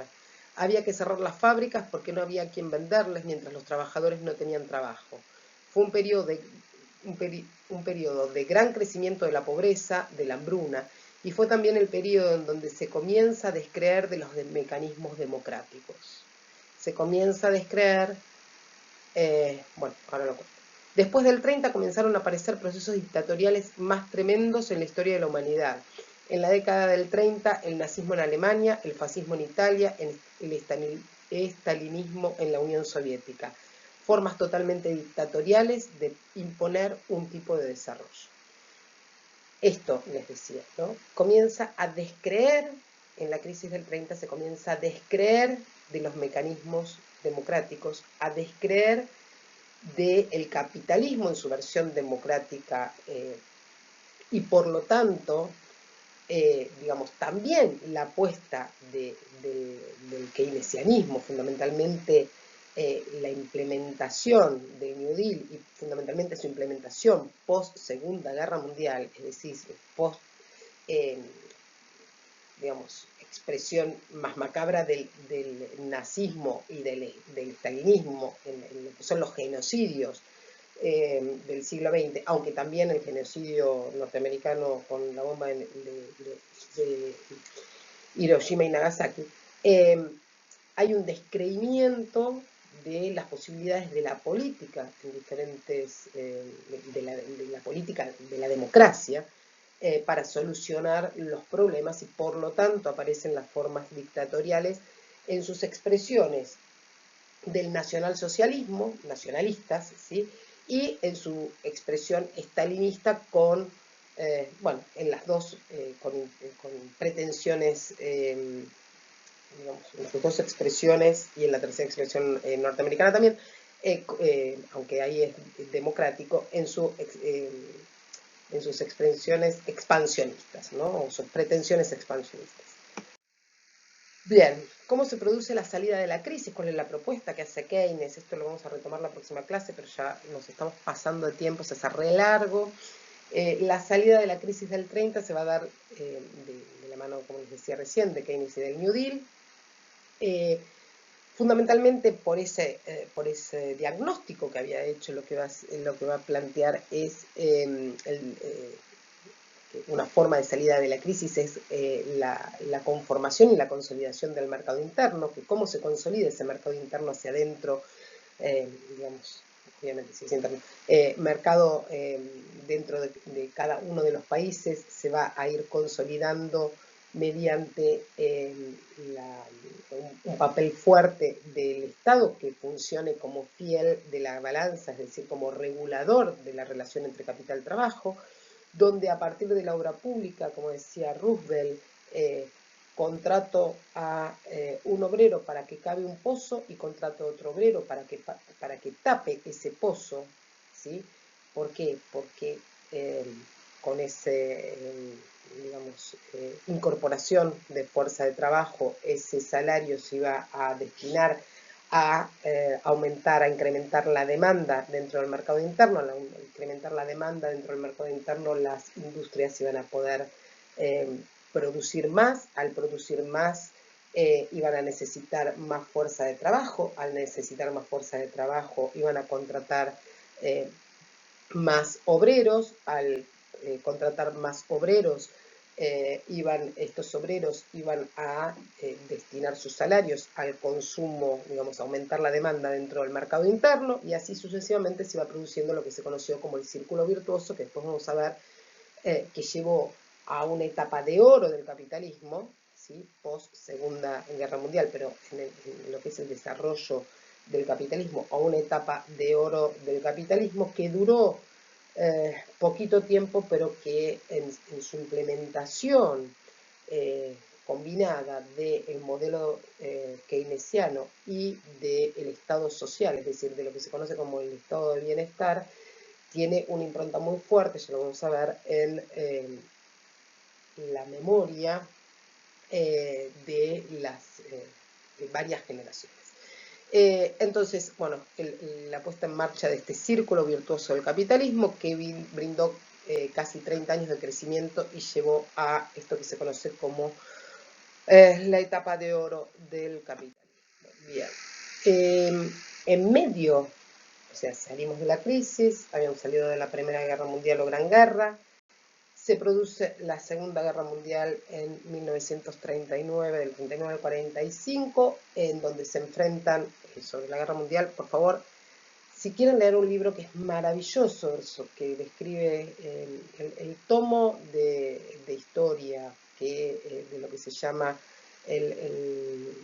Había que cerrar las fábricas porque no había quien venderles, mientras los trabajadores no tenían trabajo. Fue un periodo de gran crecimiento de la pobreza, de la hambruna, y fue también el periodo en donde se comienza a descreer de los mecanismos democráticos. Se comienza a descreer, bueno, ahora lo cuento. Después del 30 comenzaron a aparecer procesos dictatoriales más tremendos en la historia de la humanidad. En la década del 30, el nazismo en Alemania, el fascismo en Italia, el estalinismo en la Unión Soviética. Formas totalmente dictatoriales de imponer un tipo de desarrollo. Esto les decía, ¿no? Comienza a descreer, en la crisis del 30 se comienza a descreer de los mecanismos democráticos, a descreer del capitalismo en su versión democrática y por lo tanto, digamos, también la apuesta del keynesianismo, fundamentalmente la implementación del New Deal y fundamentalmente su implementación post Segunda Guerra Mundial, es decir, post, digamos, expresión más macabra del nazismo y del estalinismo en lo que son los genocidios del siglo XX, aunque también el genocidio norteamericano con la bomba de Hiroshima y Nagasaki, hay un descreimiento de las posibilidades de la política en diferentes, de la política, de la democracia, para solucionar los problemas, y por lo tanto aparecen las formas dictatoriales en sus expresiones del nacionalsocialismo, nacionalistas, ¿sí? Y en su expresión estalinista bueno, en las dos, con pretensiones, digamos, en sus dos expresiones, y en la tercera expresión norteamericana también, aunque ahí es democrático, en sus expresiones expansionistas, ¿no? O sus pretensiones expansionistas. Bien, ¿cómo se produce la salida de la crisis? ¿Cuál es la propuesta que hace Keynes? Esto lo vamos a retomar la próxima clase, pero ya nos estamos pasando de tiempo, se hace re largo. La salida de la crisis del 30 se va a dar de la mano, como les decía recién, de Keynes y del New Deal. Fundamentalmente por ese diagnóstico que había hecho, lo que va a plantear es una forma de salida de la crisis es la conformación y la consolidación del mercado interno, que cómo se consolida ese mercado interno hacia adentro, digamos, obviamente si es interno, mercado dentro de cada uno de los países se va a ir consolidando mediante un papel fuerte del Estado que funcione como fiel de la balanza, es decir, como regulador de la relación entre capital y trabajo, donde a partir de la obra pública, como decía Roosevelt, contrato a un obrero para que cabe un pozo y contrato a otro obrero para que tape ese pozo, ¿sí? ¿Por qué? Porque con ese, digamos, incorporación de fuerza de trabajo, ese salario se iba a destinar a aumentar, a incrementar la demanda dentro del mercado interno. Al incrementar la demanda dentro del mercado interno, las industrias iban a poder producir más. Al producir más, iban a necesitar más fuerza de trabajo. Al necesitar más fuerza de trabajo, iban a contratar más obreros. Al contratar más obreros, estos obreros iban a destinar sus salarios al consumo, digamos, aumentar la demanda dentro del mercado interno, y así sucesivamente se iba produciendo lo que se conoció como el círculo virtuoso, que después vamos a ver que llevó a una etapa de oro del capitalismo, ¿sí? Post Segunda Guerra Mundial, pero en lo que es el desarrollo del capitalismo, a una etapa de oro del capitalismo que duró poquito tiempo, pero que en su implementación combinada del modelo keynesiano y del Estado social, es decir, de lo que se conoce como el estado de bienestar, tiene una impronta muy fuerte, ya lo vamos a ver, en la memoria de varias generaciones. Entonces, bueno, la puesta en marcha de este círculo virtuoso del capitalismo que brindó casi 30 años de crecimiento y llevó a esto que se conoce como la etapa de oro del capitalismo. Bien. En medio, o sea, salimos de la crisis, habíamos salido de la Primera Guerra Mundial o Gran Guerra, se produce la Segunda Guerra Mundial en 1939, del 39 al 45, en donde se enfrentan, sobre la Guerra Mundial, por favor, si quieren leer un libro que es maravilloso, que describe el tomo de historia de lo que se llama el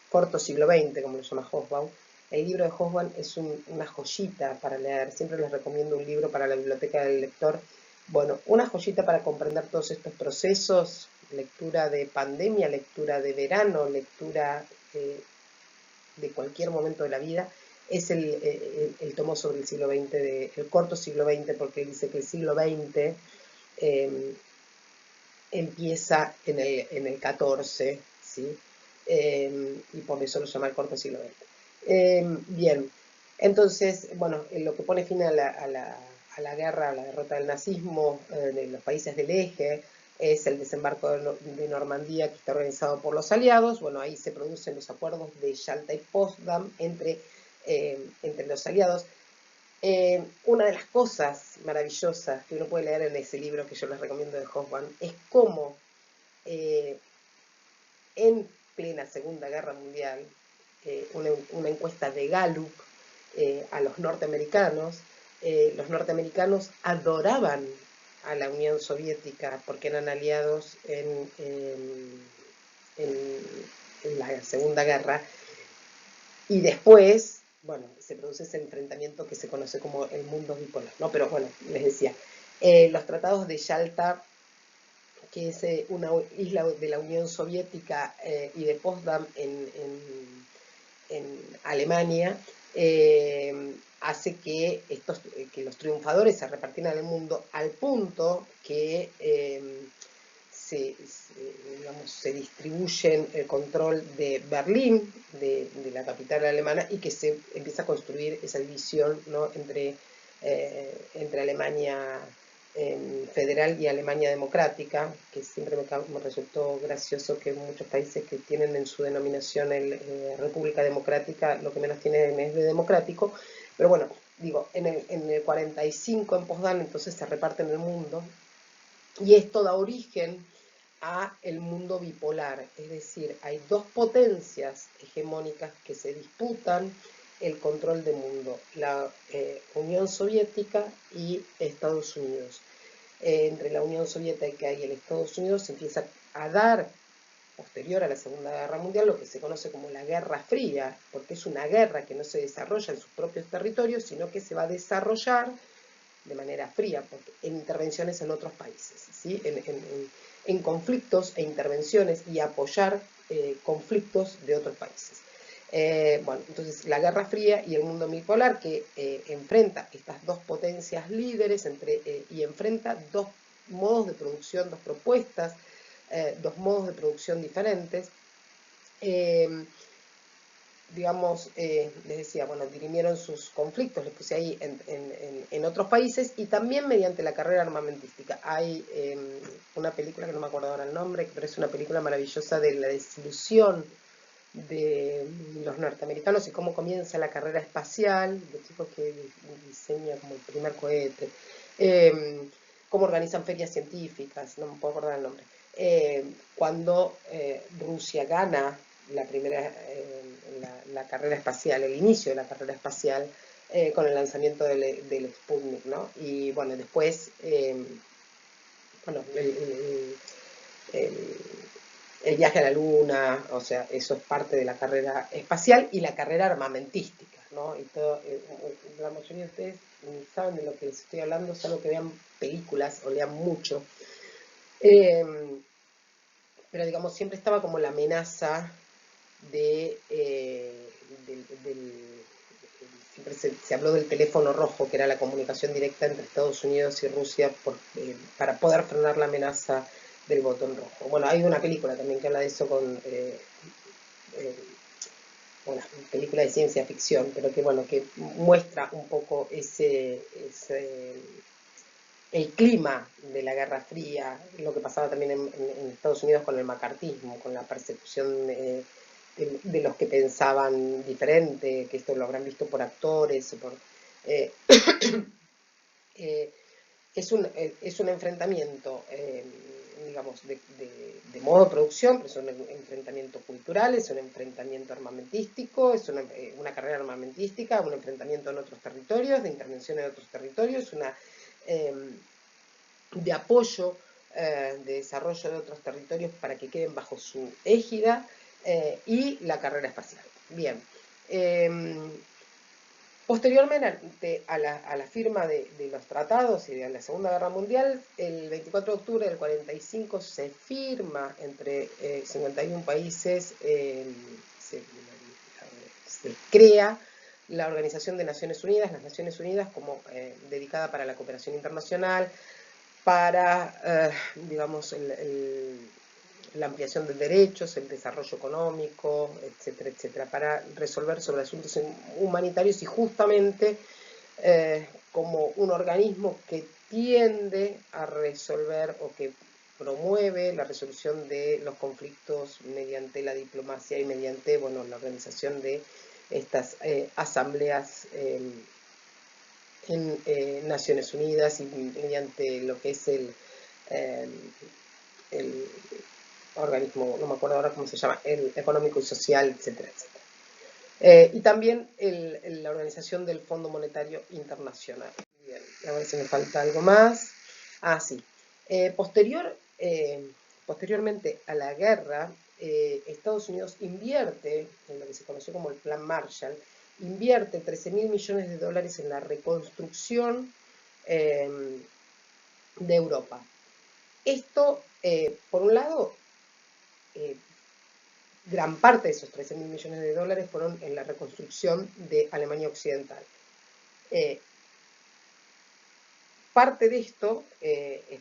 corto siglo XX, como lo llama Hobsbawm. El libro de Hobsbawm es una joyita para leer. Siempre les recomiendo un libro para la biblioteca del lector. Bueno, una joyita para comprender todos estos procesos, lectura de pandemia, lectura de verano, lectura de cualquier momento de la vida, es el tomo sobre el siglo XX, el corto siglo XX, porque dice que el siglo XX empieza en el 14, ¿sí? Y por eso lo llama el corto siglo XX. Bien, entonces, bueno, lo que pone fin a la guerra, a la derrota del nazismo de los países del eje, es el desembarco de Normandía, que está organizado por los aliados. Bueno, ahí se producen los acuerdos de Yalta y Potsdam entre los aliados. Una de las cosas maravillosas que uno puede leer en ese libro que yo les recomiendo de Hobsbawm es cómo en plena Segunda Guerra Mundial, una encuesta de Gallup a los norteamericanos adoraban a la Unión Soviética porque eran aliados en la Segunda Guerra, y después, bueno, se produce ese enfrentamiento que se conoce como el mundo bipolar, ¿no? Pero bueno, les decía, los tratados de Yalta, que es una isla de la Unión Soviética, y de Potsdam en Alemania, hace que los triunfadores se repartieran el mundo al punto que se distribuyen el control de Berlín, de la capital alemana, y que se empieza a construir esa división, ¿no?, entre Alemania federal y Alemania democrática, que siempre me resultó gracioso que muchos países que tienen en su denominación República Democrática, lo que menos tienen es de democrático. Pero bueno, digo, en el 45 en Potsdam entonces se reparten el mundo, y esto da origen a el mundo bipolar, es decir, hay dos potencias hegemónicas que se disputan el control del mundo, la Unión Soviética y Estados Unidos. Entre la Unión Soviética y el Estados Unidos se empieza a dar, posterior a la Segunda Guerra Mundial, lo que se conoce como la Guerra Fría, porque es una guerra que no se desarrolla en sus propios territorios, sino que se va a desarrollar de manera fría, porque en intervenciones en otros países, ¿sí? En conflictos e intervenciones, y apoyar conflictos de otros países. Bueno, entonces la Guerra Fría y el mundo bipolar, que enfrenta estas dos potencias líderes y enfrenta dos modos de producción, dos propuestas, dos modos de producción diferentes. Digamos, les decía, bueno, dirimieron sus conflictos, los puse ahí en otros países, y también mediante la carrera armamentística. Hay una película que no me acuerdo ahora el nombre, pero es una película maravillosa de la desilusión de los norteamericanos y cómo comienza la carrera espacial, los chicos que diseñan como el primer cohete, cómo organizan ferias científicas, no me puedo acordar el nombre, cuando Rusia gana la primera, la carrera espacial, el inicio de la carrera espacial, con el lanzamiento del Sputnik, ¿no? Y bueno, después, bueno, el viaje a la Luna, o sea, eso es parte de la carrera espacial y la carrera armamentística, ¿no? Y todo, la mayoría de ustedes ni saben de lo que les estoy hablando, salvo que vean películas o lean mucho. Pero digamos, siempre estaba como la amenaza siempre se habló del teléfono rojo, que era la comunicación directa entre Estados Unidos y Rusia para poder frenar la amenaza del botón rojo. Bueno, hay una película también que habla de eso, una película de ciencia ficción, pero que bueno, que muestra un poco el clima de la Guerra Fría, lo que pasaba también en Estados Unidos con el macartismo, con la persecución de los que pensaban diferente, que esto lo habrán visto por actores, eh, es un enfrentamiento, digamos, de modo de producción, pero es un enfrentamiento cultural, es un enfrentamiento armamentístico, es una carrera armamentística, un enfrentamiento en otros territorios, de intervención en otros territorios, de apoyo, de desarrollo de otros territorios para que queden bajo su égida, y la carrera espacial. Bien. Posteriormente a la firma de los tratados y de la Segunda Guerra Mundial, el 24 de octubre del 45 se firma entre 51 países, se crea la Organización de Naciones Unidas, las Naciones Unidas como dedicada para la cooperación internacional, para, digamos, la ampliación de derechos, el desarrollo económico, etcétera, etcétera, para resolver sobre asuntos humanitarios, y justamente como un organismo que tiende a resolver o que promueve la resolución de los conflictos mediante la diplomacia y mediante, bueno, la organización de estas asambleas en Naciones Unidas, y mediante lo que es el organismo, no me acuerdo ahora cómo se llama, el económico y social, etcétera, etcétera. Y también la organización del Fondo Monetario Internacional. Bien, a ver si me falta algo más. Ah, sí. Posteriormente a la guerra, Estados Unidos invierte en lo que se conoció como el Plan Marshall, invierte 13.000 millones de dólares en la reconstrucción de Europa. Esto, por un lado, gran parte de esos 13.000 millones de dólares fueron en la reconstrucción de Alemania Occidental. Parte de esto es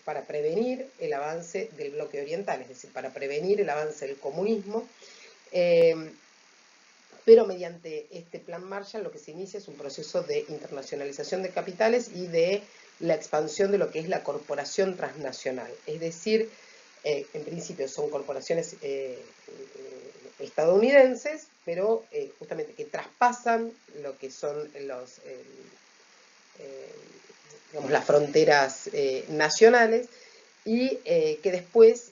para prevenir el avance del bloque oriental, es decir, para prevenir el avance del comunismo, pero mediante este plan Marshall lo que se inicia es un proceso de internacionalización de capitales y de la expansión de lo que es la corporación transnacional, es decir, en principio son corporaciones estadounidenses, pero justamente que traspasan lo que son digamos, las fronteras nacionales y que después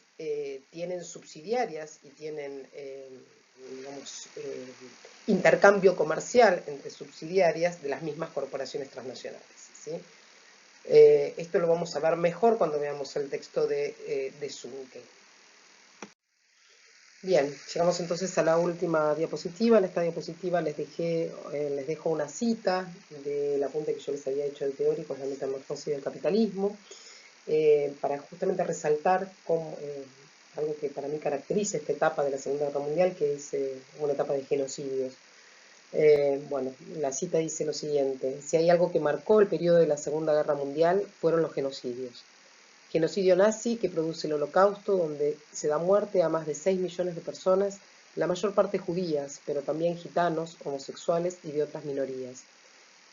tienen subsidiarias y tienen digamos, intercambio comercial entre subsidiarias de las mismas corporaciones transnacionales, ¿sí? Esto lo vamos a ver mejor cuando veamos el texto de Zunke. Bien, llegamos entonces a la última diapositiva. En esta diapositiva les dejo una cita del apunte que yo les había hecho de teórico, la metamorfosis del capitalismo, para justamente resaltar algo que para mí caracteriza esta etapa de la Segunda Guerra Mundial, que es una etapa de genocidios. Bueno, la cita dice lo siguiente: si hay algo que marcó el periodo de la Segunda Guerra Mundial, fueron los genocidios. Genocidio nazi que produce el Holocausto, donde se da muerte a más de 6 millones de personas, la mayor parte judías, pero también gitanos, homosexuales y de otras minorías.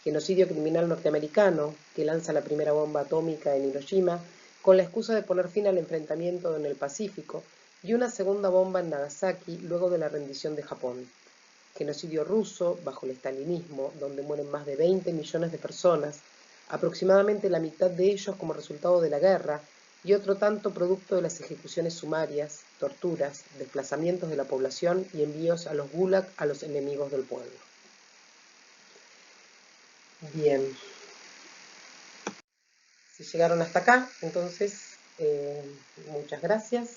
Genocidio criminal norteamericano, que lanza la primera bomba atómica en Hiroshima, con la excusa de poner fin al enfrentamiento en el Pacífico, y una segunda bomba en Nagasaki luego de la rendición de Japón. Genocidio ruso, bajo el estalinismo, donde mueren más de 20 millones de personas, aproximadamente la mitad de ellos como resultado de la guerra, y otro tanto producto de las ejecuciones sumarias, torturas, desplazamientos de la población y envíos a los gulag a los enemigos del pueblo. Bien. Si llegaron hasta acá, entonces, muchas gracias.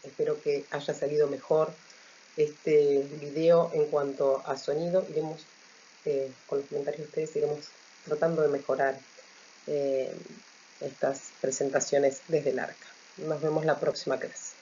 Espero que haya salido mejor este video en cuanto a sonido. Iremos, con los comentarios de ustedes, iremos tratando de mejorar estas presentaciones desde el ARCA. Nos vemos la próxima clase.